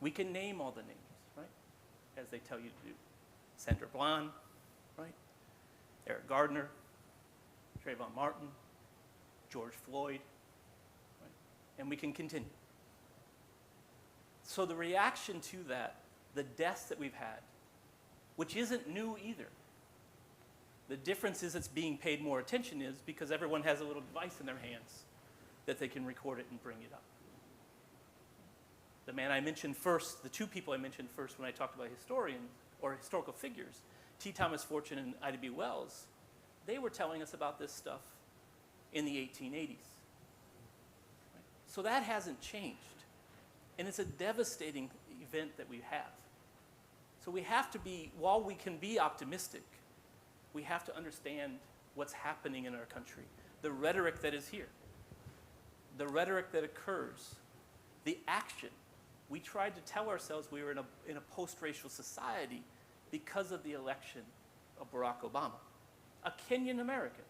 We can name all the names, right? As they tell you to do. Sandra Bland, right? Eric Gardner, Trayvon Martin, George Floyd, right? And we can continue. So the reaction to that, the deaths that we've had, which isn't new either. The difference is it's being paid more attention is because everyone has a little device in their hands that they can record it and bring it up. The man I mentioned first, the 2 people I mentioned first when I talked about historians or historical figures, T. Thomas Fortune and Ida B. Wells, they were telling us about this stuff in the 1880s. Right? So that hasn't changed. And it's a devastating event that we have. So we have to be, while we can be optimistic, we have to understand what's happening in our country, the rhetoric that is here, the rhetoric that occurs, the action. We tried to tell ourselves we were in a post-racial society because of the election of Barack Obama, a Kenyan American,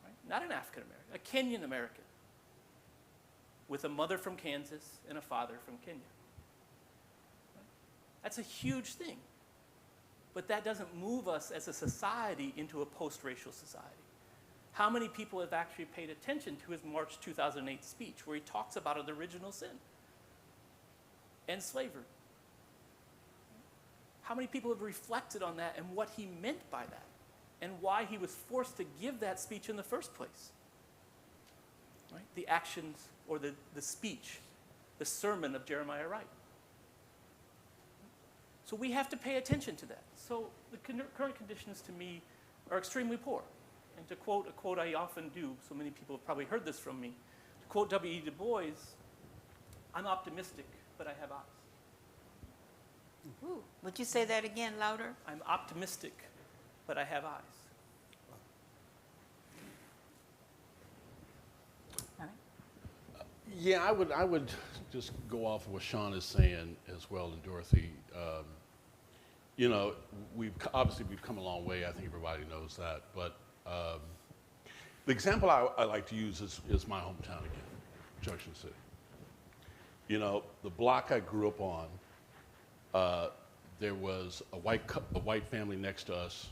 right? Not an African American, a Kenyan American, with a mother from Kansas and a father from Kenya. Right? That's a huge thing. But that doesn't move us as a society into a post-racial society. How many people have actually paid attention to his March 2008 speech where he talks about the original sin and slavery? How many people have reflected on that and what he meant by that and why he was forced to give that speech in the first place? Right? The actions or the speech, the sermon of Jeremiah Wright. So we have to pay attention to that. So the current conditions to me are extremely poor. And to quote a quote I often do, so many people have probably heard this from me, to quote W.E. Du Bois, I'm optimistic, but I have eyes. Ooh, would you say that again louder? I'm optimistic, but I have eyes. All right. Yeah, I would just go off of what Shawn is saying as well, and Dorothy. We've come a long way. I think everybody knows that. But the example I like to use is my hometown again, Junction City. The block I grew up on, there was a white family next to us.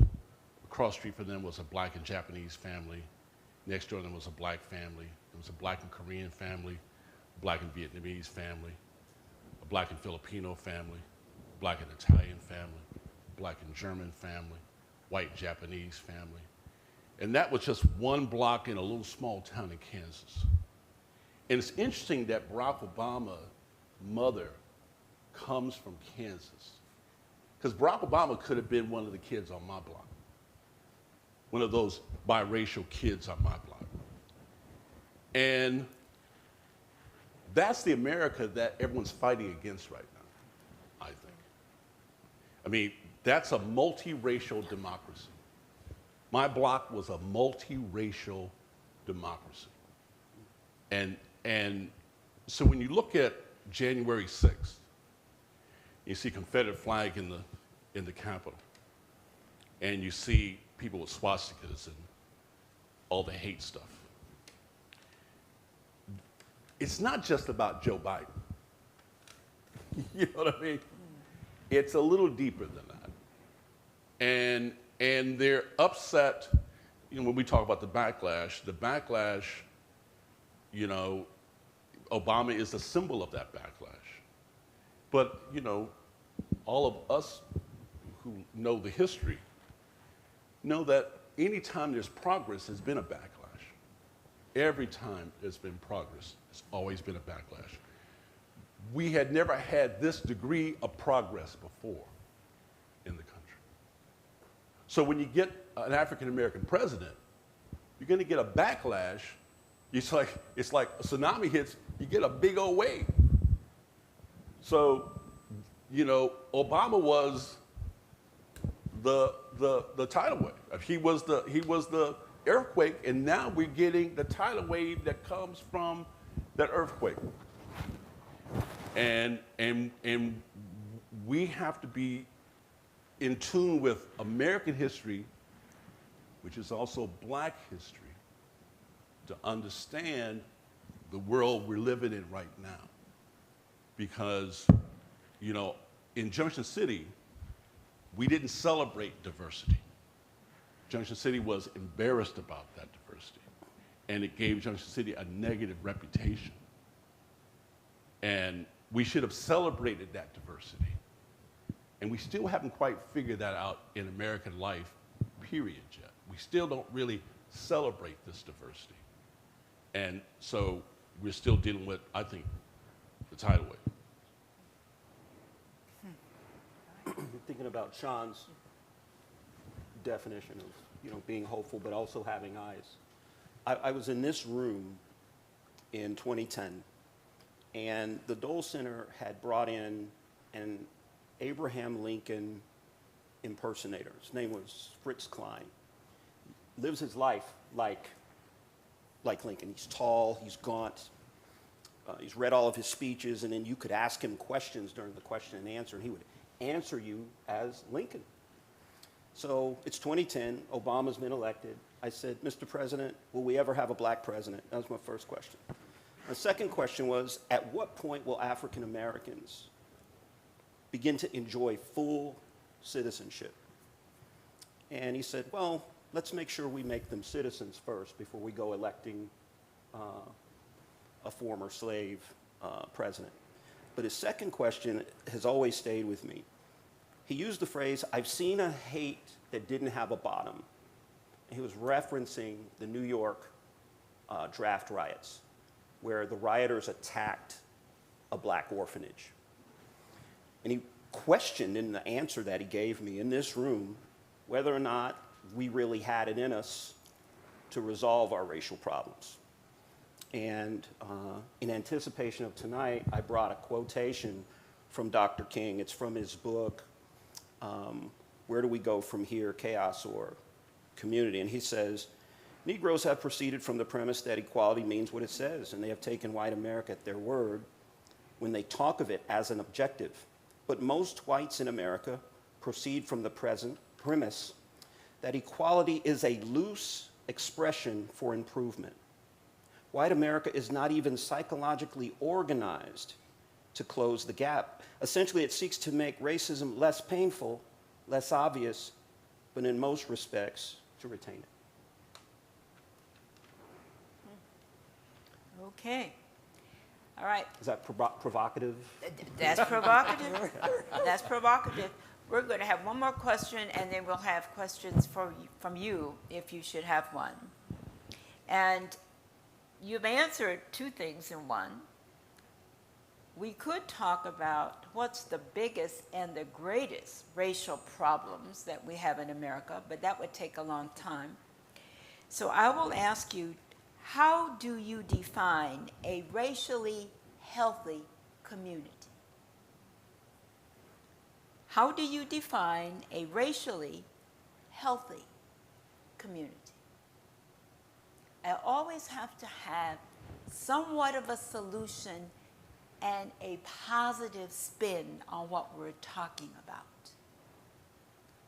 Across the street from them was a Black and Japanese family. Next door to them was a Black family. There was a Black and Korean family, a Black and Vietnamese family, a Black and Filipino family, a Black and Italian family, a Black and German family, white Japanese family. And that was just one block in a little small town in Kansas. And it's interesting that Barack Obama's mother comes from Kansas. Because Barack Obama could have been one of the kids on my block, one of those biracial kids on my block. And that's the America that everyone's fighting against right now, I think. I mean, that's a multiracial democracy. My block was a multiracial democracy. And so when you look at January 6th, you see Confederate flag in the Capitol, and you see people with swastikas and all the hate stuff. It's not just about Joe Biden. You know what I mean? It's a little deeper than that. And they're upset, you know, when we talk about the backlash, you know, Obama is the symbol of that backlash. But, you know, all of us who know the history know that anytime there's progress, there's been a backlash. Every time there's been progress, there's always been a backlash. We had never had this degree of progress before in the country. So when you get an African-American president, you're going to get a backlash. It's like a tsunami hits, you get a big old wave. So, you know, Obama was the tidal wave. He was the earthquake, and now we're getting the tidal wave that comes from that earthquake. And we have to be in tune with American history, which is also Black history, to understand the world we're living in right now. Because, you know, in Junction City, we didn't celebrate diversity. Junction City was embarrassed about that diversity, and it gave Junction City a negative reputation. And we should have celebrated that diversity. And we still haven't quite figured that out in American life, period, yet. We still don't really celebrate this diversity. And so we're still dealing with, I think, the tidal wave. Thinking about Shawn's definition of, you know, being hopeful but also having eyes. I was in this room in 2010, and the Dole Center had brought in an Abraham Lincoln impersonator. His name was Fritz Klein. Lives his life like Lincoln. He's tall, he's gaunt, he's read all of his speeches, and then you could ask him questions during the question and answer, and he would answer you as Lincoln. So it's 2010, Obama's been elected. I said, Mr. President, will we ever have a Black president? That was my first question. The second question was, at what point will African Americans begin to enjoy full citizenship? And he said, well, let's make sure we make them citizens first before we go electing a former slave president. But his second question has always stayed with me. He used the phrase, I've seen a hate that didn't have a bottom. And he was referencing the New York draft riots, where the rioters attacked a Black orphanage. And he questioned in the answer that he gave me in this room whether or not we really had it in us to resolve our racial problems. And in anticipation of tonight, I brought a quotation from Dr. King. It's from his book, Where Do We Go From Here, Chaos or Community? And he says, Negroes have proceeded from the premise that equality means what it says, and they have taken white America at their word when they talk of it as an objective. But most whites in America proceed from the present premise that equality is a loose expression for improvement. White America is not even psychologically organized to close the gap. Essentially, it seeks to make racism less painful, less obvious, but in most respects, to retain it. Okay. All right. Is that provocative? That's provocative. That's provocative. We're going to have one more question, and then we'll have questions from you, if you should have one. And you've answered two things in one. We could talk about what's the biggest and the greatest racial problems that we have in America, but that would take a long time. So I will ask you, how do you define a racially healthy community. How do you define a racially healthy community? I always have to have somewhat of a solution and a positive spin on what we're talking about.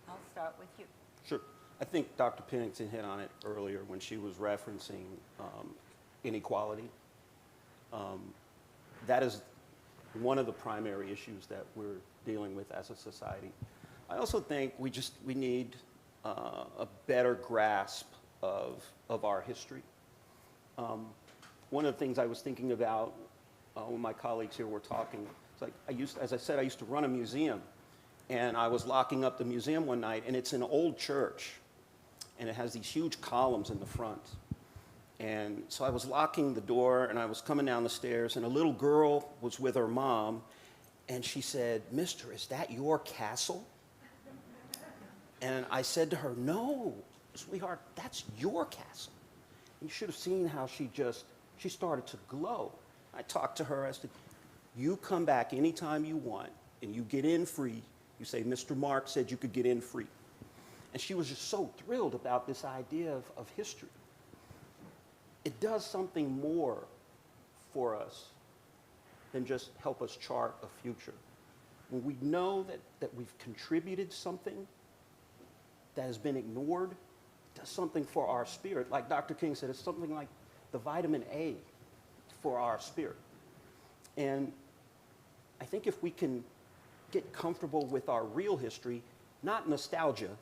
I'll start with you. Sure. I think Dr. Pennington hit on it earlier when she was referencing inequality. That is one of the primary issues that we're dealing with as a society. I also think we need a better grasp of our history. One of the things I was thinking about when my colleagues here were talking, it's like as I said, I used to run a museum, and I was locking up the museum one night, and it's an old church, and it has these huge columns in the front. And so I was locking the door, and I was coming down the stairs, and a little girl was with her mom, and she said, "Mister, is that your castle?" And I said to her, "No, sweetheart, that's your castle." You should have seen how she started to glow. I talked to her. I said, "You come back anytime you want, and you get in free. You say, Mr. Mark said you could get in free." And she was just so thrilled about this idea of history. It does something more for us than just help us chart a future. When we know that we've contributed something that has been ignored, it does something for our spirit. Like Dr. King said, it's something like the vitamin A for our spirit. And I think if we can get comfortable with our real history, not nostalgia.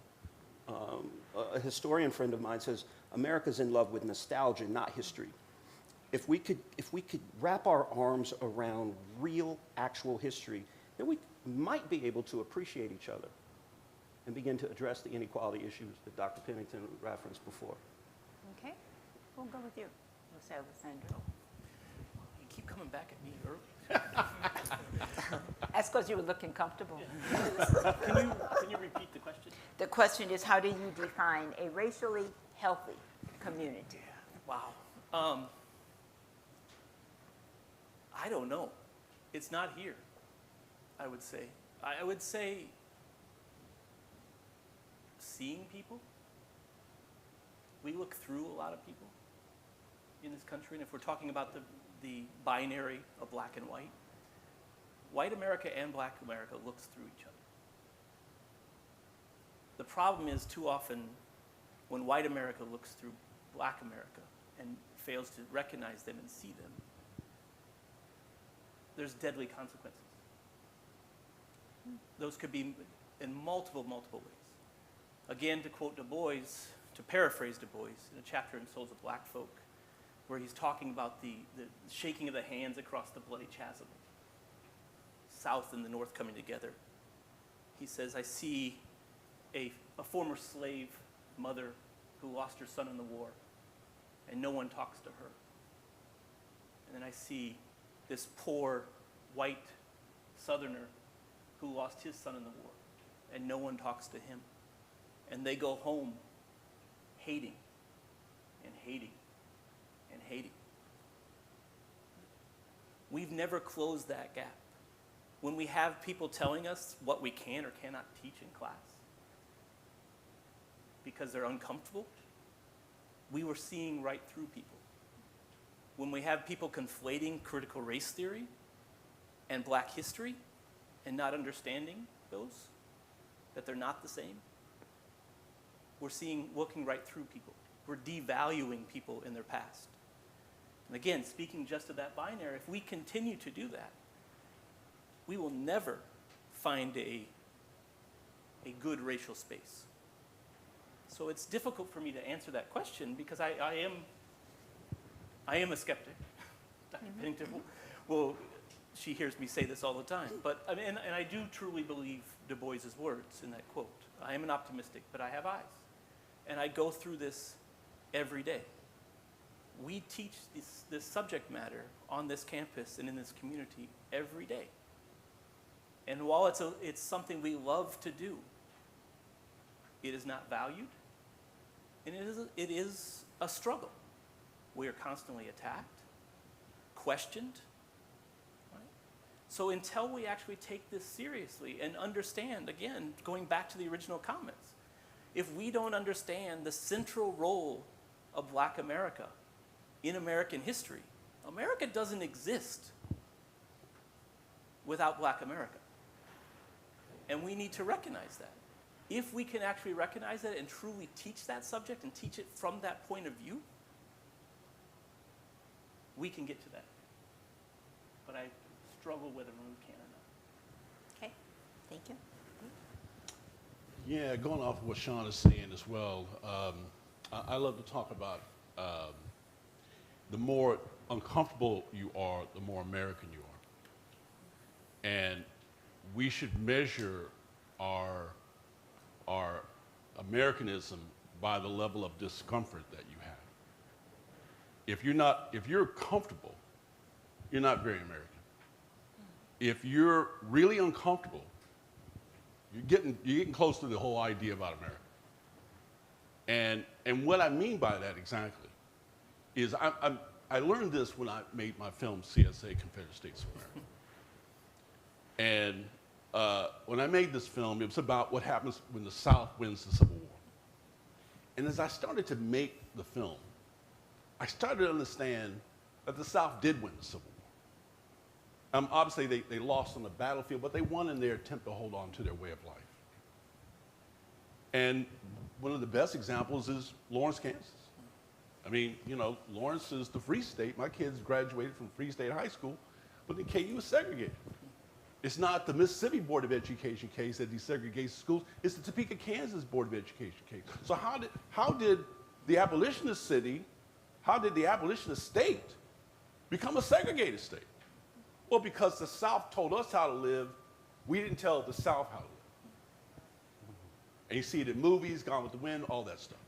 A historian friend of mine says, America's in love with nostalgia, not history. If we could wrap our arms around real, actual history, then we might be able to appreciate each other and begin to address the inequality issues that Dr. Pennington referenced before. Okay, we'll go with you, Jose Alessandro. You keep coming back at me early. That's because you were looking comfortable. Can you repeat the question? The question is, how do you define a racially healthy community? Wow. I don't know. It's not here, I would say. I would say seeing people. We look through a lot of people in this country, and if we're talking about the binary of black and white America and black America looks through each other. The problem is too often when white America looks through black America and fails to recognize them and see them, there's deadly consequences. Those could be in multiple ways. Again, to quote Du Bois, to paraphrase Du Bois, in a chapter in Souls of Black Folk, where he's talking about the shaking of the hands across the bloody chasm, South and the North coming together. He says, I see a former slave mother who lost her son in the war, and no one talks to her. And then I see this poor white Southerner who lost his son in the war, and no one talks to him. And they go home hating and hating and hating. We've never closed that gap. When we have people telling us what we can or cannot teach in class because they're uncomfortable, we were seeing right through people. When we have people conflating critical race theory and black history and not understanding those, that they're not the same, we're looking right through people. We're devaluing people in their past. And again, speaking just of that binary, if we continue to do that, we will never find a good racial space. So it's difficult for me to answer that question because I am a skeptic. Dr. Pennington she hears me say this all the time. But and I do truly believe Du Bois's words in that quote. I am an optimistic, but I have eyes. And I go through this every day. We teach this subject matter on this campus and in this community every day. And while it's something we love to do, it is not valued, and it is a struggle. We are constantly attacked, questioned, So until we actually take this seriously and understand, again, going back to the original comments, if we don't understand the central role of Black America in American history, America doesn't exist without Black America. And we need to recognize that. If we can actually recognize that and truly teach that subject and teach it from that point of view, we can get to that. But I struggle whether we can or not. Okay, thank you. Yeah, going off of what Shawn is saying as well, I love to talk about the more uncomfortable you are, the more American you are. And we should measure our Americanism by the level of discomfort that you have. If you're comfortable, you're not very American. If you're really uncomfortable, you're getting close to the whole idea about America. And what I mean by that exactly is I learned this when I made my film CSA, Confederate States of America. And when I made this film, it was about what happens when the South wins the Civil War. And as I started to make the film, I started to understand that the South did win the Civil War. Obviously, they lost on the battlefield, but they won in their attempt to hold on to their way of life. And one of the best examples is Lawrence, Kansas. I mean, you know, Lawrence is the Free State. My kids graduated from Free State High School, but the KU is segregated. It's not the Mississippi Board of Education case that desegregates schools. It's the Topeka, Kansas Board of Education case. So how did the abolitionist city, how did the abolitionist state become a segregated state? Well, because the South told us how to live, we didn't tell the South how to live. And you see it in movies, Gone with the Wind, all that stuff.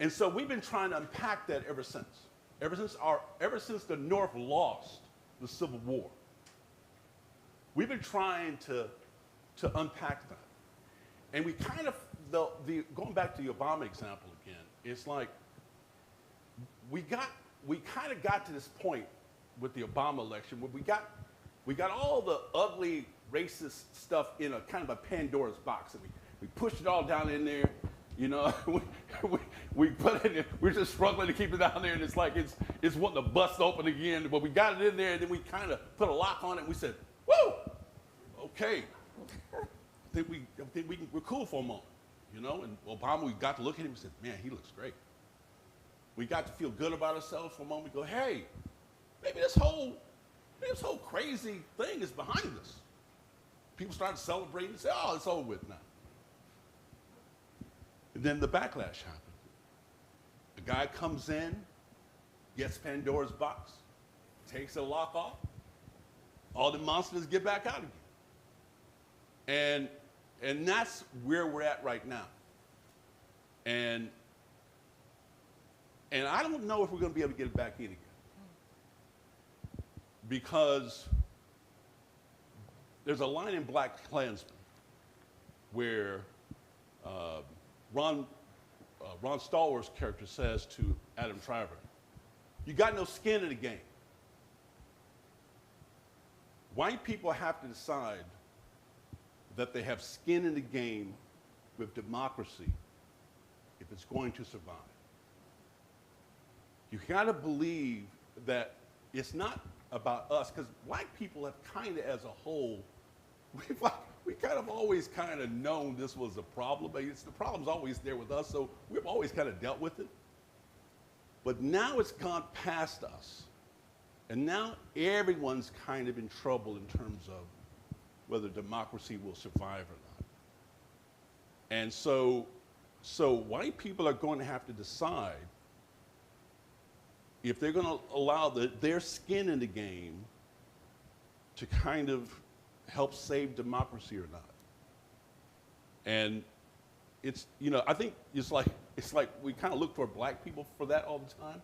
And so we've been trying to unpack that ever since. Ever since the North lost the Civil War. We've been trying to unpack that. And we kind of, going back to the Obama example again, it's like we kind of got to this point with the Obama election where we got all the ugly racist stuff in a kind of a Pandora's box, and we pushed it all down in there. You know, we put it in, we're just struggling to keep it down there, and it's like it's wanting to bust open again. But we got it in there, and then we kind of put a lock on it, and we said, "Woo, okay, I think we're cool for a moment." You know, and Obama, we got to look at him and said, "Man, he looks great." We got to feel good about ourselves for a moment. We go, "Hey, maybe this whole crazy thing is behind us." People started celebrating and say, "Oh, it's over with now." And then the backlash happened. The guy comes in, gets Pandora's box, takes the lock off, all the monsters get back out again. And that's where we're at right now. And I don't know if we're going to be able to get it back in again. Because there's a line in Black Klansman where Ron Stallworth's character says to Adam Driver, "You got no skin in the game." White people have to decide that they have skin in the game with democracy if it's going to survive. You gotta believe that it's not about us, because white people have kind of, as a whole, we kind of always kind of known this was a problem. The problem's always there with us, so we've always kind of dealt with it. But now it's gone past us. And now everyone's kind of in trouble in terms of whether democracy will survive or not. And so white people are going to have to decide if they're going to allow their skin in the game to kind of help save democracy or not. And it's, you know, I think it's like we kind of look toward black people for that all the time.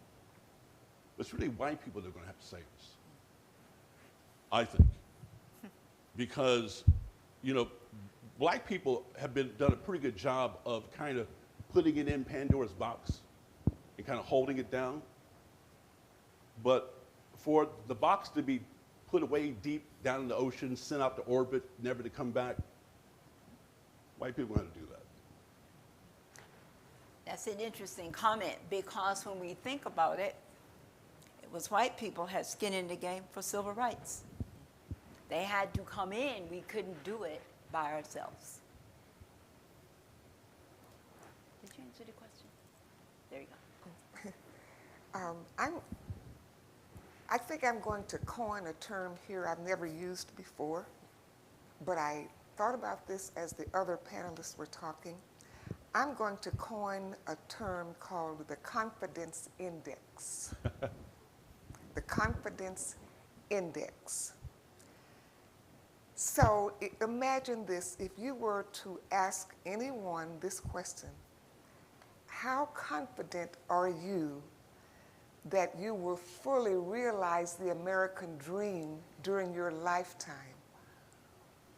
But it's really white people that are going to have to save us, I think. Because, you know, black people have done a pretty good job of kind of putting it in Pandora's box and kind of holding it down. But for the box to be put away deep down in the ocean, sent out to orbit, never to come back. White people want to do that. That's an interesting comment, because when we think about it, it was white people had skin in the game for civil rights. They had to come in. We couldn't do it by ourselves. Did you answer the question? There you go. I think I'm going to coin a term here I've never used before, but I thought about this as the other panelists were talking. I'm going to coin a term called the confidence index. The confidence index. So imagine this, if you were to ask anyone this question: how confident are you that you will fully realize the American dream during your lifetime?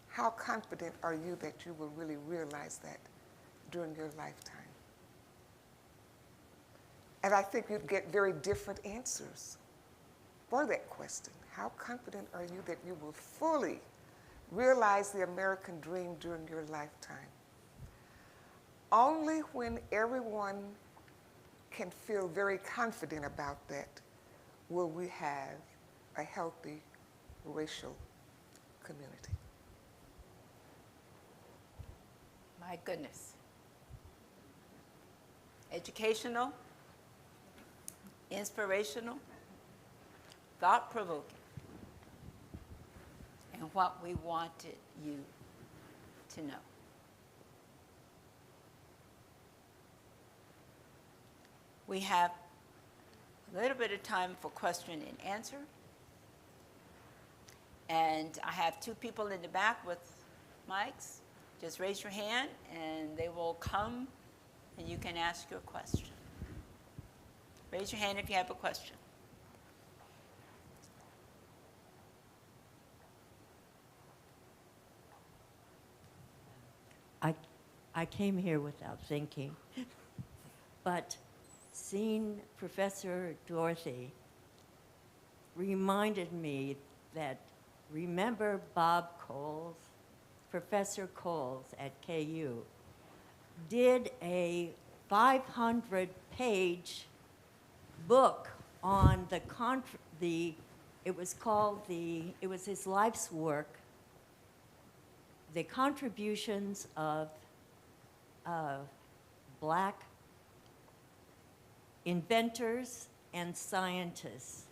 How confident are you that you will really realize that during your lifetime? And I think you'd get very different answers for that question. How confident are you that you will fully realize the American dream during your lifetime? Only when everyone can feel very confident about that will we have a healthy racial community. My goodness. Educational, inspirational, thought-provoking, and what we wanted you to know. We have a little bit of time for question and answer. And I have two people in the back with mics. Just raise your hand and they will come and you can ask your question. Raise your hand if you have a question. I came here without thinking, but seeing Professor Dorthy reminded me that, remember Bob Coles, Professor Coles at KU, did a 500-page book on it was his life's work, the contributions of black inventors and scientists.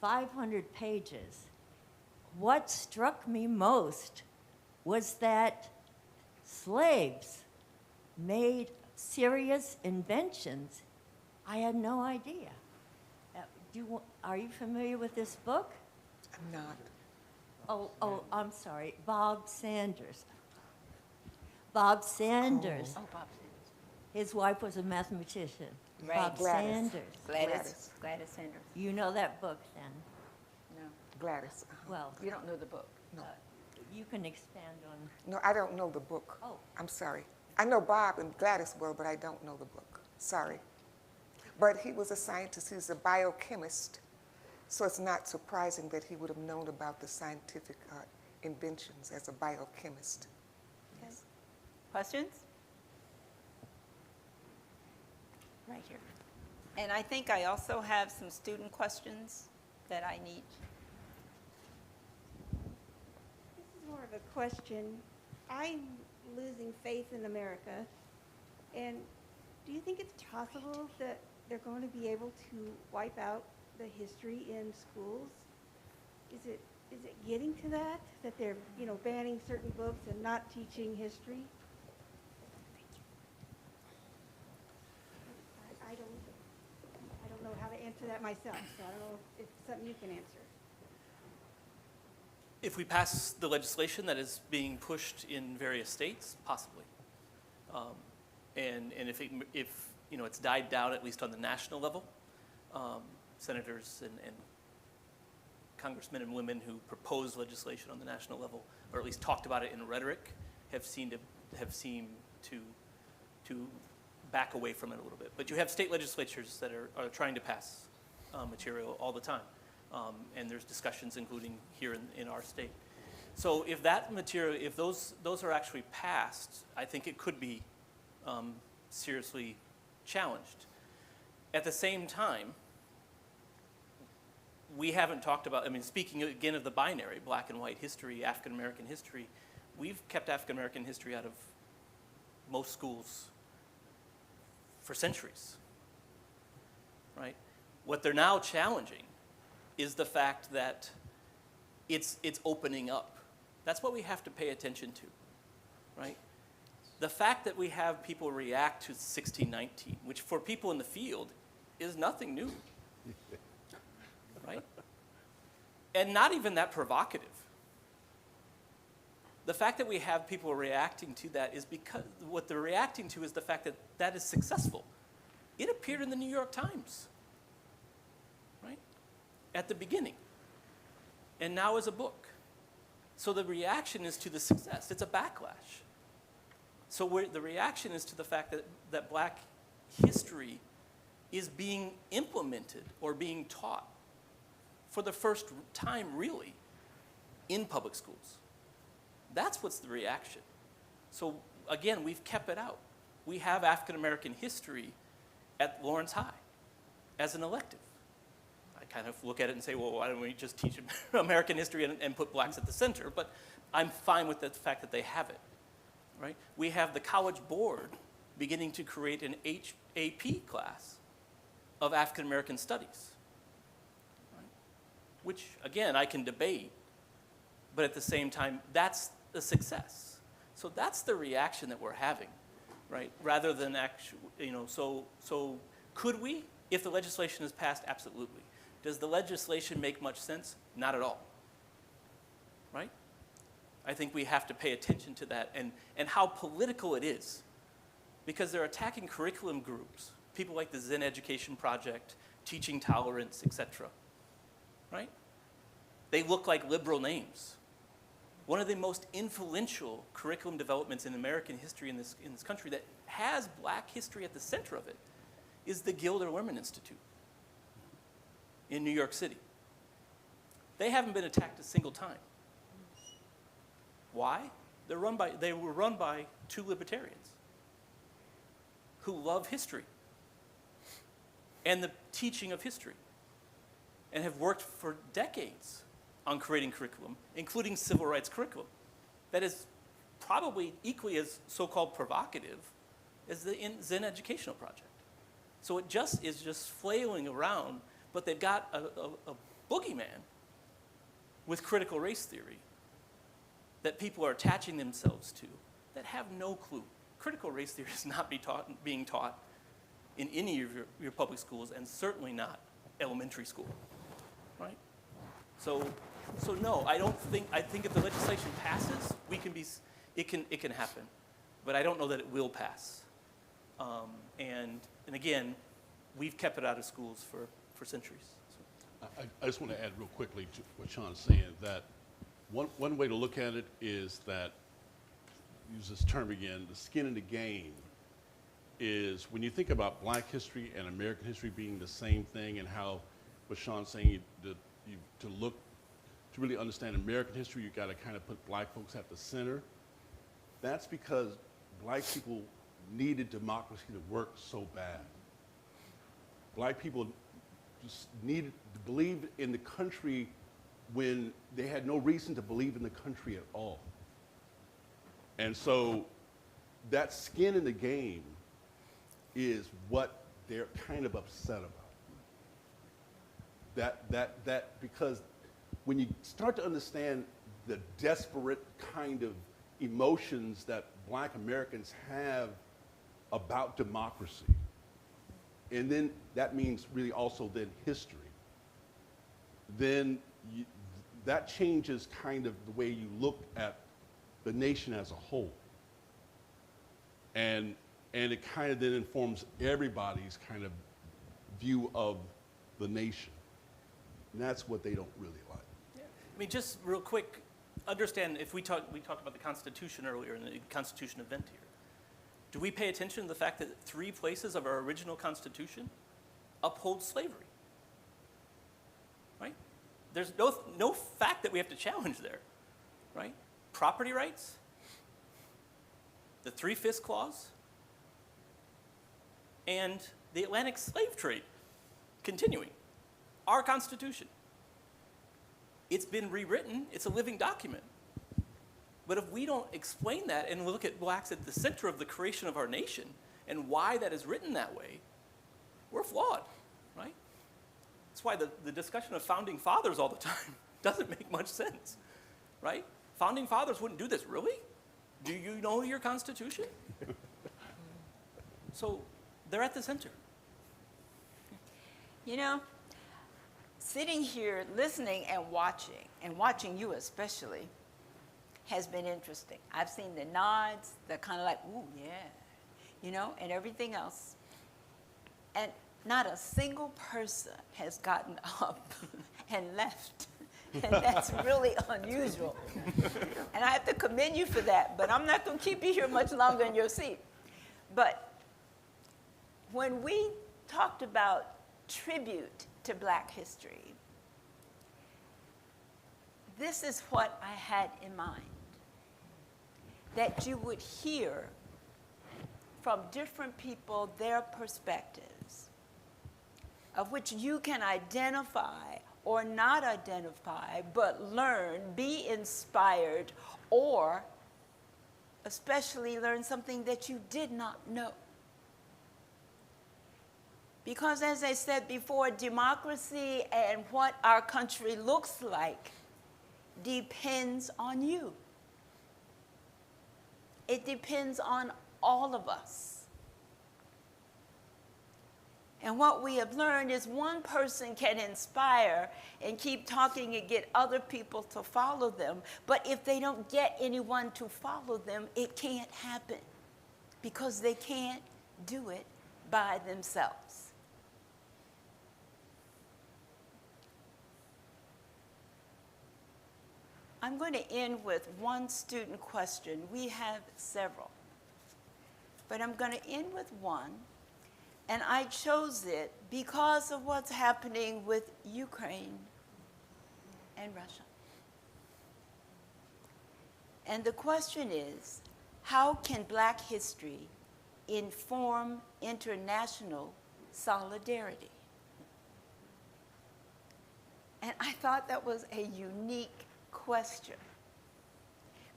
500 pages. What struck me most was that slaves made serious inventions. I had no idea. Are you familiar with this book? I'm not. Oh, I'm sorry. Bob Sanders. Bob Sanders. Oh, Bob Sanders. His wife was a mathematician. Right. Bob Gladys. Sanders. Gladys Sanders. You know that book then? No. Gladys. Well, You don't know the book. No. you can expand on. No, I don't know the book. Oh. I'm sorry. I know Bob and Gladys well, but I don't know the book. Sorry. But he was a scientist. He's a biochemist. So it's not surprising that he would have known about the scientific inventions as a biochemist. Yes. Questions? Right here. And I think I also have some student questions that I need. This is more of a question. I'm losing faith in America, and do you think it's possible that they're going to be able to wipe out the history in schools? Is it getting to that they're banning certain books and not teaching history? I don't know how to answer that myself, so I don't know if it's something you can answer. If we pass the legislation that is being pushed in various states, possibly. And if it's died down, at least on the national level, senators and congressmen and women who propose legislation on the national level, or at least talked about it in rhetoric, have seemed to back away from it a little bit. But you have state legislatures that are trying to pass material all the time. And there's discussions including here in our state. So if that material, if those are actually passed, I think it could be seriously challenged. At the same time, we haven't talked about, I mean, speaking again of the binary, black and white history, African American history, we've kept African American history out of most schools for centuries, right? What they're now challenging is the fact that it's opening up. That's what we have to pay attention to, right? The fact that we have people react to 1619, which for people in the field is nothing new, right? And not even that provocative. The fact that we have people reacting to that is because what they're reacting to is the fact that that is successful. It appeared in the New York Times, right? At the beginning. And now as a book. So the reaction is to the success. It's a backlash. So the reaction is to the fact that black history is being implemented or being taught for the first time, really, in public schools. That's what's the reaction. So again, we've kept it out. We have African American history at Lawrence High as an elective. I kind of look at it and say, well, why don't we just teach American history and put blacks at the center? But I'm fine with the fact that they have it, right? We have the College Board beginning to create an HAP class of African American studies, right? Which, again, I can debate, but at the same time, that's a success. So that's the reaction that we're having, right? Rather than so could we? If the legislation is passed, absolutely. Does the legislation make much sense? Not at all, right? I think we have to pay attention to that and how political it is, because they're attacking curriculum groups, people like the Zen Education Project, Teaching Tolerance, etc., right? They look like liberal names. One of the most influential curriculum developments in American history in this country that has black history at the center of it is the Gilder Lehrman Institute in New York City. They haven't been attacked a single time. Why? They were run by two libertarians who love history and the teaching of history and have worked for decades on creating curriculum, including civil rights curriculum, that is probably equally as so-called provocative as the Zen Educational Project. So it just is just flailing around, but they've got a boogeyman with critical race theory that people are attaching themselves to that have no clue. Critical race theory is not being taught in any of your public schools, and certainly not elementary school, right? So no, I think if the legislation passes, it can happen, but I don't know that it will pass. And again, we've kept it out of schools for centuries. So. I just want to add real quickly to what Shawn's saying, that one way to look at it is that, use this term again, the skin in the game is when you think about black history and American history being the same thing, and how what Shawn's saying, to really understand American history, you got to kind of put black folks at the center. That's because black people needed democracy to work so bad. Black people just needed to believe in the country when they had no reason to believe in the country at all. And so that skin in the game is what they're kind of upset about. That because when you start to understand the desperate kind of emotions that black Americans have about democracy, and then that means really also then history, then that changes kind of the way you look at the nation as a whole. And it kind of then informs everybody's kind of view of the nation. And that's what they don't really like. Yeah. I mean, just real quick, understand, if we talked about the Constitution earlier and the Constitution event here. Do we pay attention to the fact that 3 places of our original Constitution uphold slavery? Right? There's no fact that we have to challenge there, right? Property rights, the 3/5 clause, and the Atlantic slave trade continuing. Our Constitution. It's been rewritten. It's a living document. But if we don't explain that and look at blacks at the center of the creation of our nation and why that is written that way, we're flawed, right? That's why the discussion of founding fathers all the time doesn't make much sense, right? Founding fathers wouldn't do this, really? Do you know your Constitution? So they're at the center. You know, sitting here listening and watching you especially, has been interesting. I've seen the nods, the kind of like, ooh, yeah, you know, and everything else. And not a single person has gotten up and left. And that's really unusual. And I have to commend you for that, but I'm not going to keep you here much longer in your seat. But when we talked about tribute to Black history, this is what I had in mind. That you would hear from different people their perspectives, of which you can identify or not identify, but learn, be inspired, or especially learn something that you did not know. Because as I said before, democracy and what our country looks like depends on you. It depends on all of us. And what we have learned is one person can inspire and keep talking and get other people to follow them. But if they don't get anyone to follow them, it can't happen because they can't do it by themselves. I'm going to end with one student question. We have several, but I'm going to end with one, and I chose it because of what's happening with Ukraine and Russia. And the question is, how can Black history inform international solidarity? And I thought that was a unique question,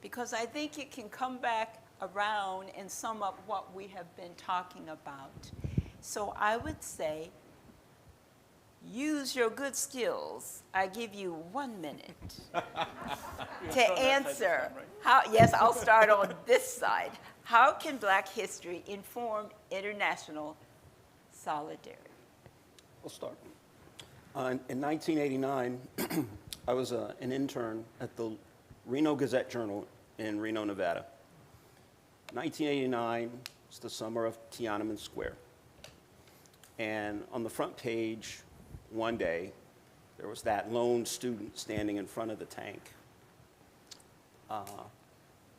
because I think it can come back around and sum up what we have been talking about. So I would say, use your good skills. I give you 1 minute to answer. Yes, I'll start on this side. How can Black history inform international solidarity? I'll start. In 1989, I was an intern at the Reno Gazette-Journal in Reno, Nevada. 1989 was the summer of Tiananmen Square. And on the front page, one day, there was that lone student standing in front of the tank.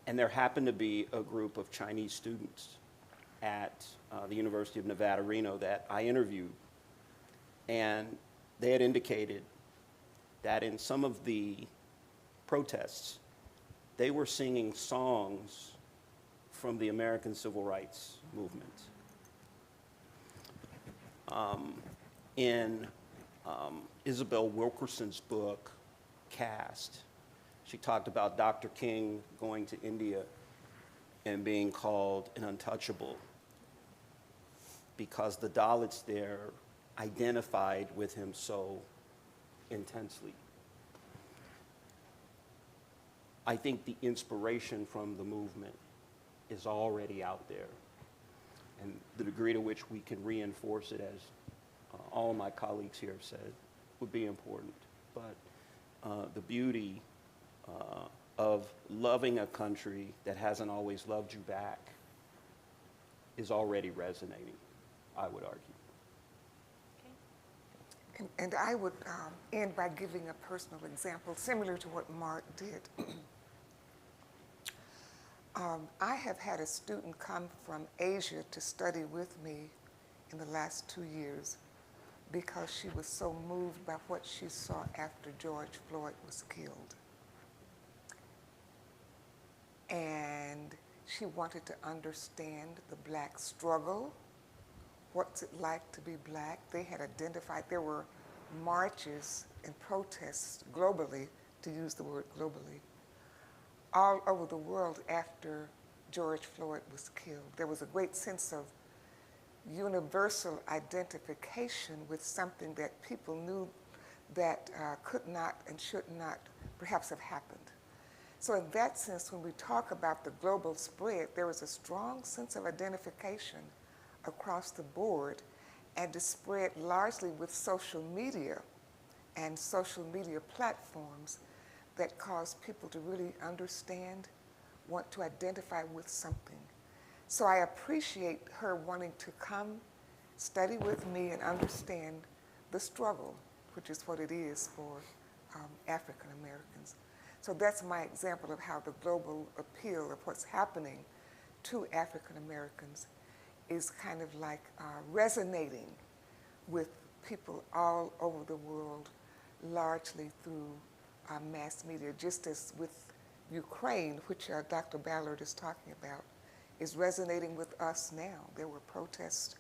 And there happened to be a group of Chinese students at the University of Nevada, Reno, that I interviewed. And they had indicated that in some of the protests, they were singing songs from the American Civil Rights Movement. In Isabel Wilkerson's book, Caste, she talked about Dr. King going to India and being called an untouchable because the Dalits there identified with him so intensely. I think the inspiration from the movement is already out there, and the degree to which we can reinforce it, as all of my colleagues here have said, would be important. But the beauty of loving a country that hasn't always loved you back is already resonating, I would argue. And I would end by giving a personal example, similar to what Mark did. I have had a student come from Asia to study with me in the last 2 years, because she was so moved by what she saw after George Floyd was killed. And she wanted to understand the black struggle. What's it like to be black? They had identified, there were marches and protests globally, to use the word globally, all over the world after George Floyd was killed. There was a great sense of universal identification with something that people knew that could not and should not perhaps have happened. So in that sense, when we talk about the global spread, there was a strong sense of identification across the board, and to spread largely with social media and social media platforms that cause people to really understand, want to identify with something. So I appreciate her wanting to come, study with me, and understand the struggle, which is what it is for African Americans. So that's my example of how the global appeal of what's happening to African Americans is kind of like resonating with people all over the world, largely through mass media, just as with Ukraine, which Dr. Ballard is talking about, is resonating with us now. There were protests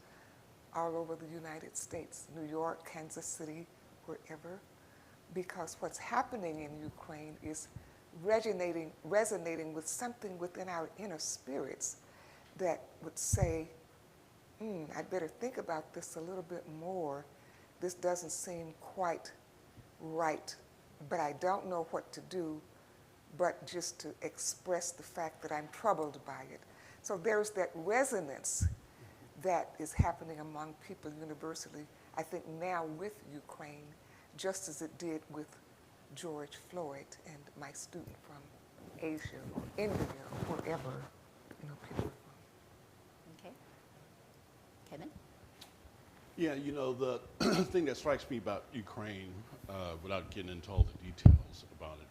all over the United States, New York, Kansas City, wherever, because what's happening in Ukraine is resonating with something within our inner spirits that would say, I'd better think about this a little bit more. This doesn't seem quite right, but I don't know what to do but just to express the fact that I'm troubled by it. So there's that resonance that is happening among people universally, I think now with Ukraine, just as it did with George Floyd and my student from Asia or India or wherever, people are from. Okay. Kevin? Yeah, the thing that strikes me about Ukraine, without getting into all the details about it,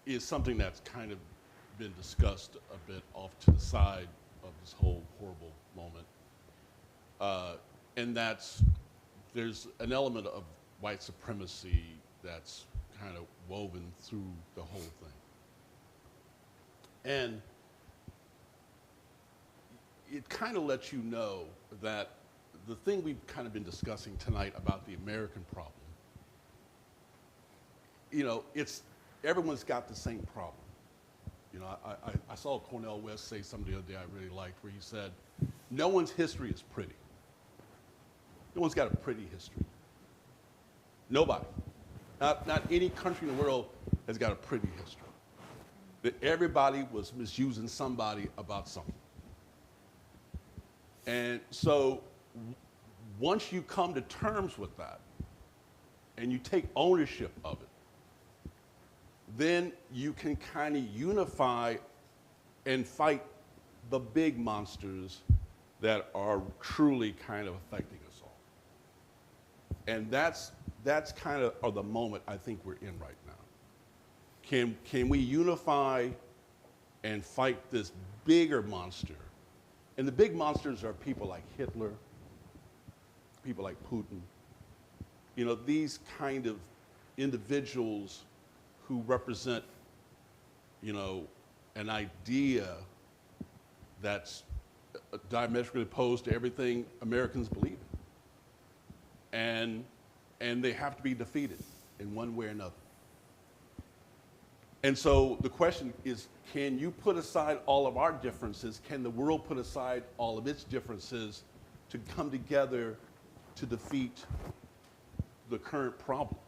is something that's kind of been discussed a bit off to the side of this whole horrible moment. And there's an element of white supremacy that's kind of woven through the whole thing. And it kind of lets you know that the thing we've kind of been discussing tonight about the American problem, everyone's got the same problem. I saw Cornel West say something the other day I really liked, where he said, no one's history is pretty. No one's got a pretty history. Nobody. Not any country in the world has got a pretty history. That everybody was misusing somebody about something. And so once you come to terms with that and you take ownership of it, then you can kind of unify and fight the big monsters that are truly kind of affecting us all. And that's kind of the moment I think we're in right now. Can we unify and fight this bigger monster? And the big monsters are people like Hitler, people like Putin, these kind of individuals who represent, an idea that's diametrically opposed to everything Americans believe in. And they have to be defeated in one way or another. And so the question is, can you put aside all of our differences? Can the world put aside all of its differences to come together to defeat the current problem?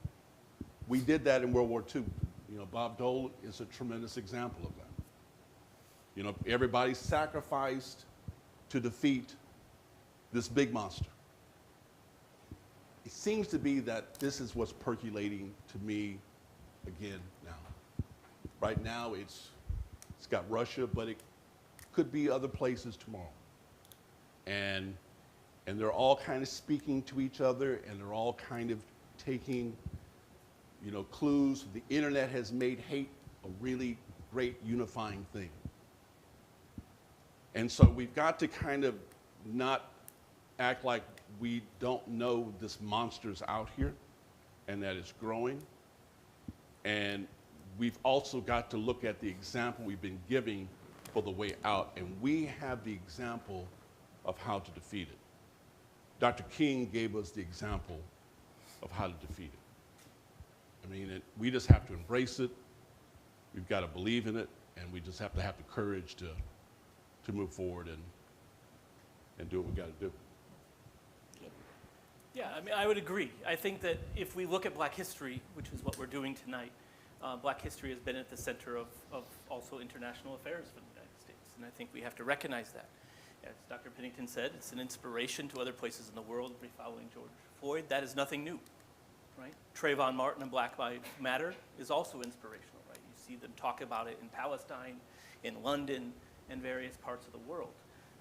We did that in World War II. Bob Dole is a tremendous example of that. Everybody sacrificed to defeat this big monster. It seems to be that this is what's percolating to me again now. Right now, it's got Russia, but it could be other places tomorrow. And they're all kind of speaking to each other, and they're all kind of taking, clues. The internet has made hate a really great unifying thing. And so we've got to kind of not act like we don't know this monster's out here and that it's growing. And we've also got to look at the example we've been giving for the way out, and we have the example of how to defeat it. Dr. King gave us the example of how to defeat it. I mean, we just have to embrace it. We've got to believe in it, and we just have to have the courage to move forward and do what we got to do. Yeah, I mean, I would agree. I think that if we look at Black history, which is what we're doing tonight, Black history has been at the center of also international affairs for the United States, and I think we have to recognize that. As Dr. Pennington said, it's an inspiration to other places in the world following George Floyd. That is nothing new, right? Trayvon Martin and Black Lives Matter is also inspirational, right? You see them talk about it in Palestine, in London, and various parts of the world.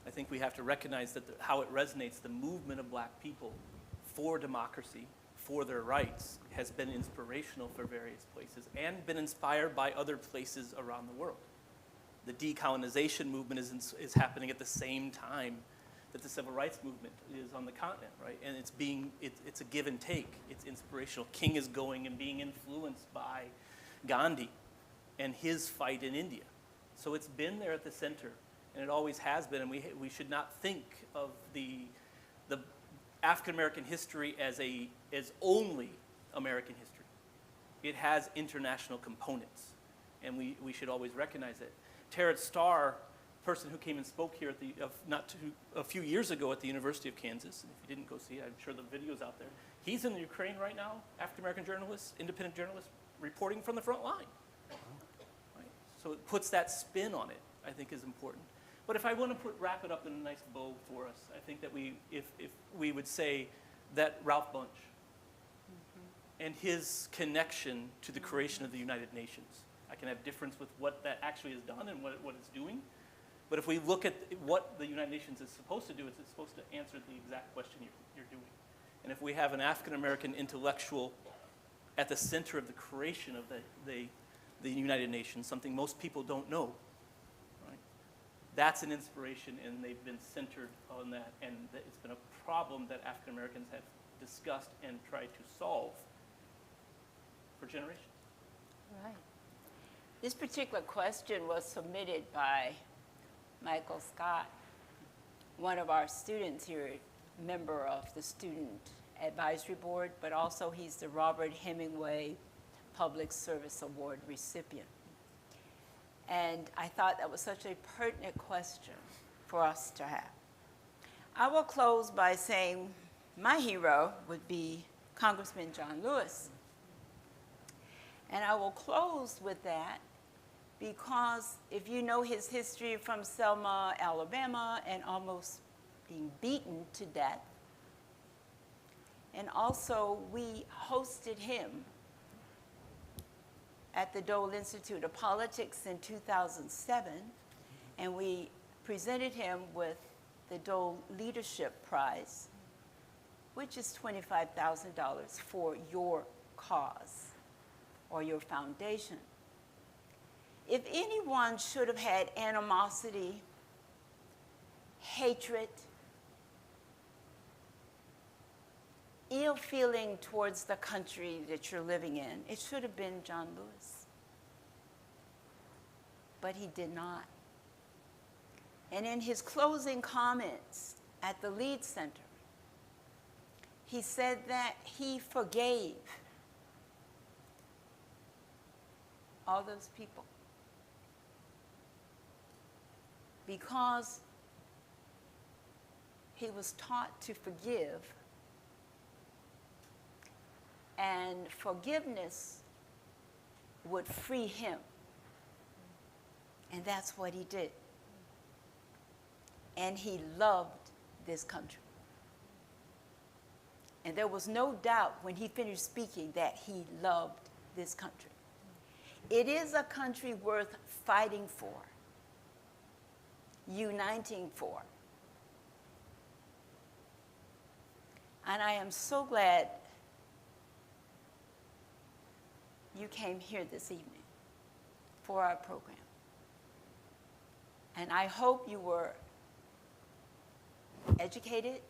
I think we have to recognize that how it resonates, the movement of Black people for democracy, for their rights, has been inspirational for various places and been inspired by other places around the world. The decolonization movement is happening at the same time that the civil rights movement is on the continent, right? And it's a give and take. It's inspirational. King is going and being influenced by Gandhi and his fight in India. So it's been there at the center, and it always has been, and we should not think of the African American history as only American history. It has international components, and we should always recognize it. Terrence Starr, person who came and spoke here a few years ago at the University of Kansas, and if you didn't go see it, I'm sure the video's out there. He's in the Ukraine right now, African American journalist, independent journalist, reporting from the front line. Right? So it puts that spin on it, I think, is important. But if I want to wrap it up in a nice bow for us, I think that if we would say that Ralph Bunche and his connection to the creation of the United Nations, I can have difference with what that actually has done and what it's doing. But if we look at what the United Nations is supposed to do, it's supposed to answer the exact question you're doing. And if we have an African-American intellectual at the center of the creation of the United Nations, something most people don't know, right? That's an inspiration, and they've been centered on that. And it's been a problem that African-Americans have discussed and tried to solve for generations. Right. This particular question was submitted by Michael Scott, one of our students here, member of the Student Advisory Board, but also he's the Robert Hemingway Public Service Award recipient. And I thought that was such a pertinent question for us to have. I will close by saying my hero would be Congressman John Lewis. And I will close with that because if you know his history from Selma, Alabama, and almost being beaten to death, and also we hosted him at the Dole Institute of Politics in 2007, and we presented him with the Dole Leadership Prize, which is $25,000 for your cause or your foundation. If anyone should have had animosity, hatred, ill feeling towards the country that you're living in, it should have been John Lewis. But he did not. And in his closing comments at the Lead Center, he said that he forgave all those people because he was taught to forgive, and forgiveness would free him. And that's what he did. And he loved this country. And there was no doubt when he finished speaking that he loved this country. It is a country worth fighting for, uniting for. And I am so glad you came here this evening for our program. And I hope you were educated,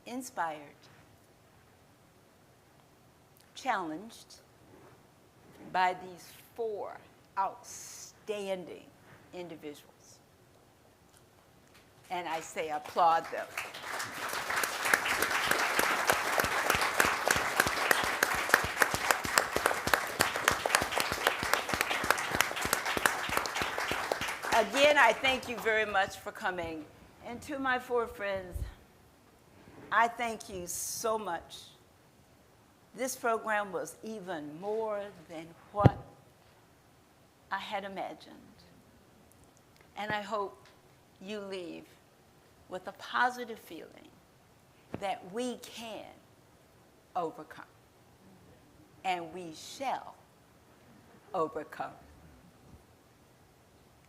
inspired, challenged by these 4 outstanding individuals. And I say applaud them. Again, I thank you very much for coming. And to my 4 friends, I thank you so much. This program was even more than what I had imagined. And I hope you leave with a positive feeling that we can overcome. And we shall overcome.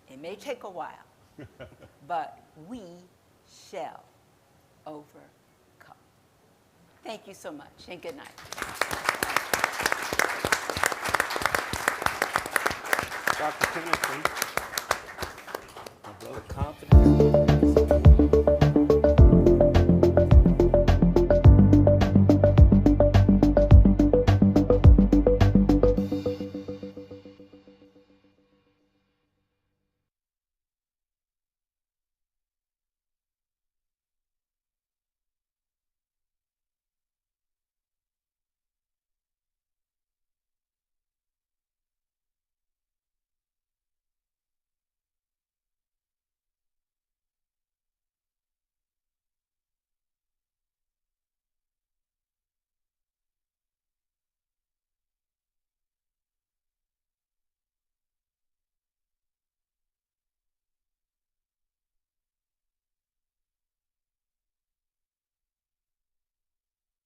It may take a while, but we shall overcome. Thank you so much, and good night. Dr. Pennington, the confidence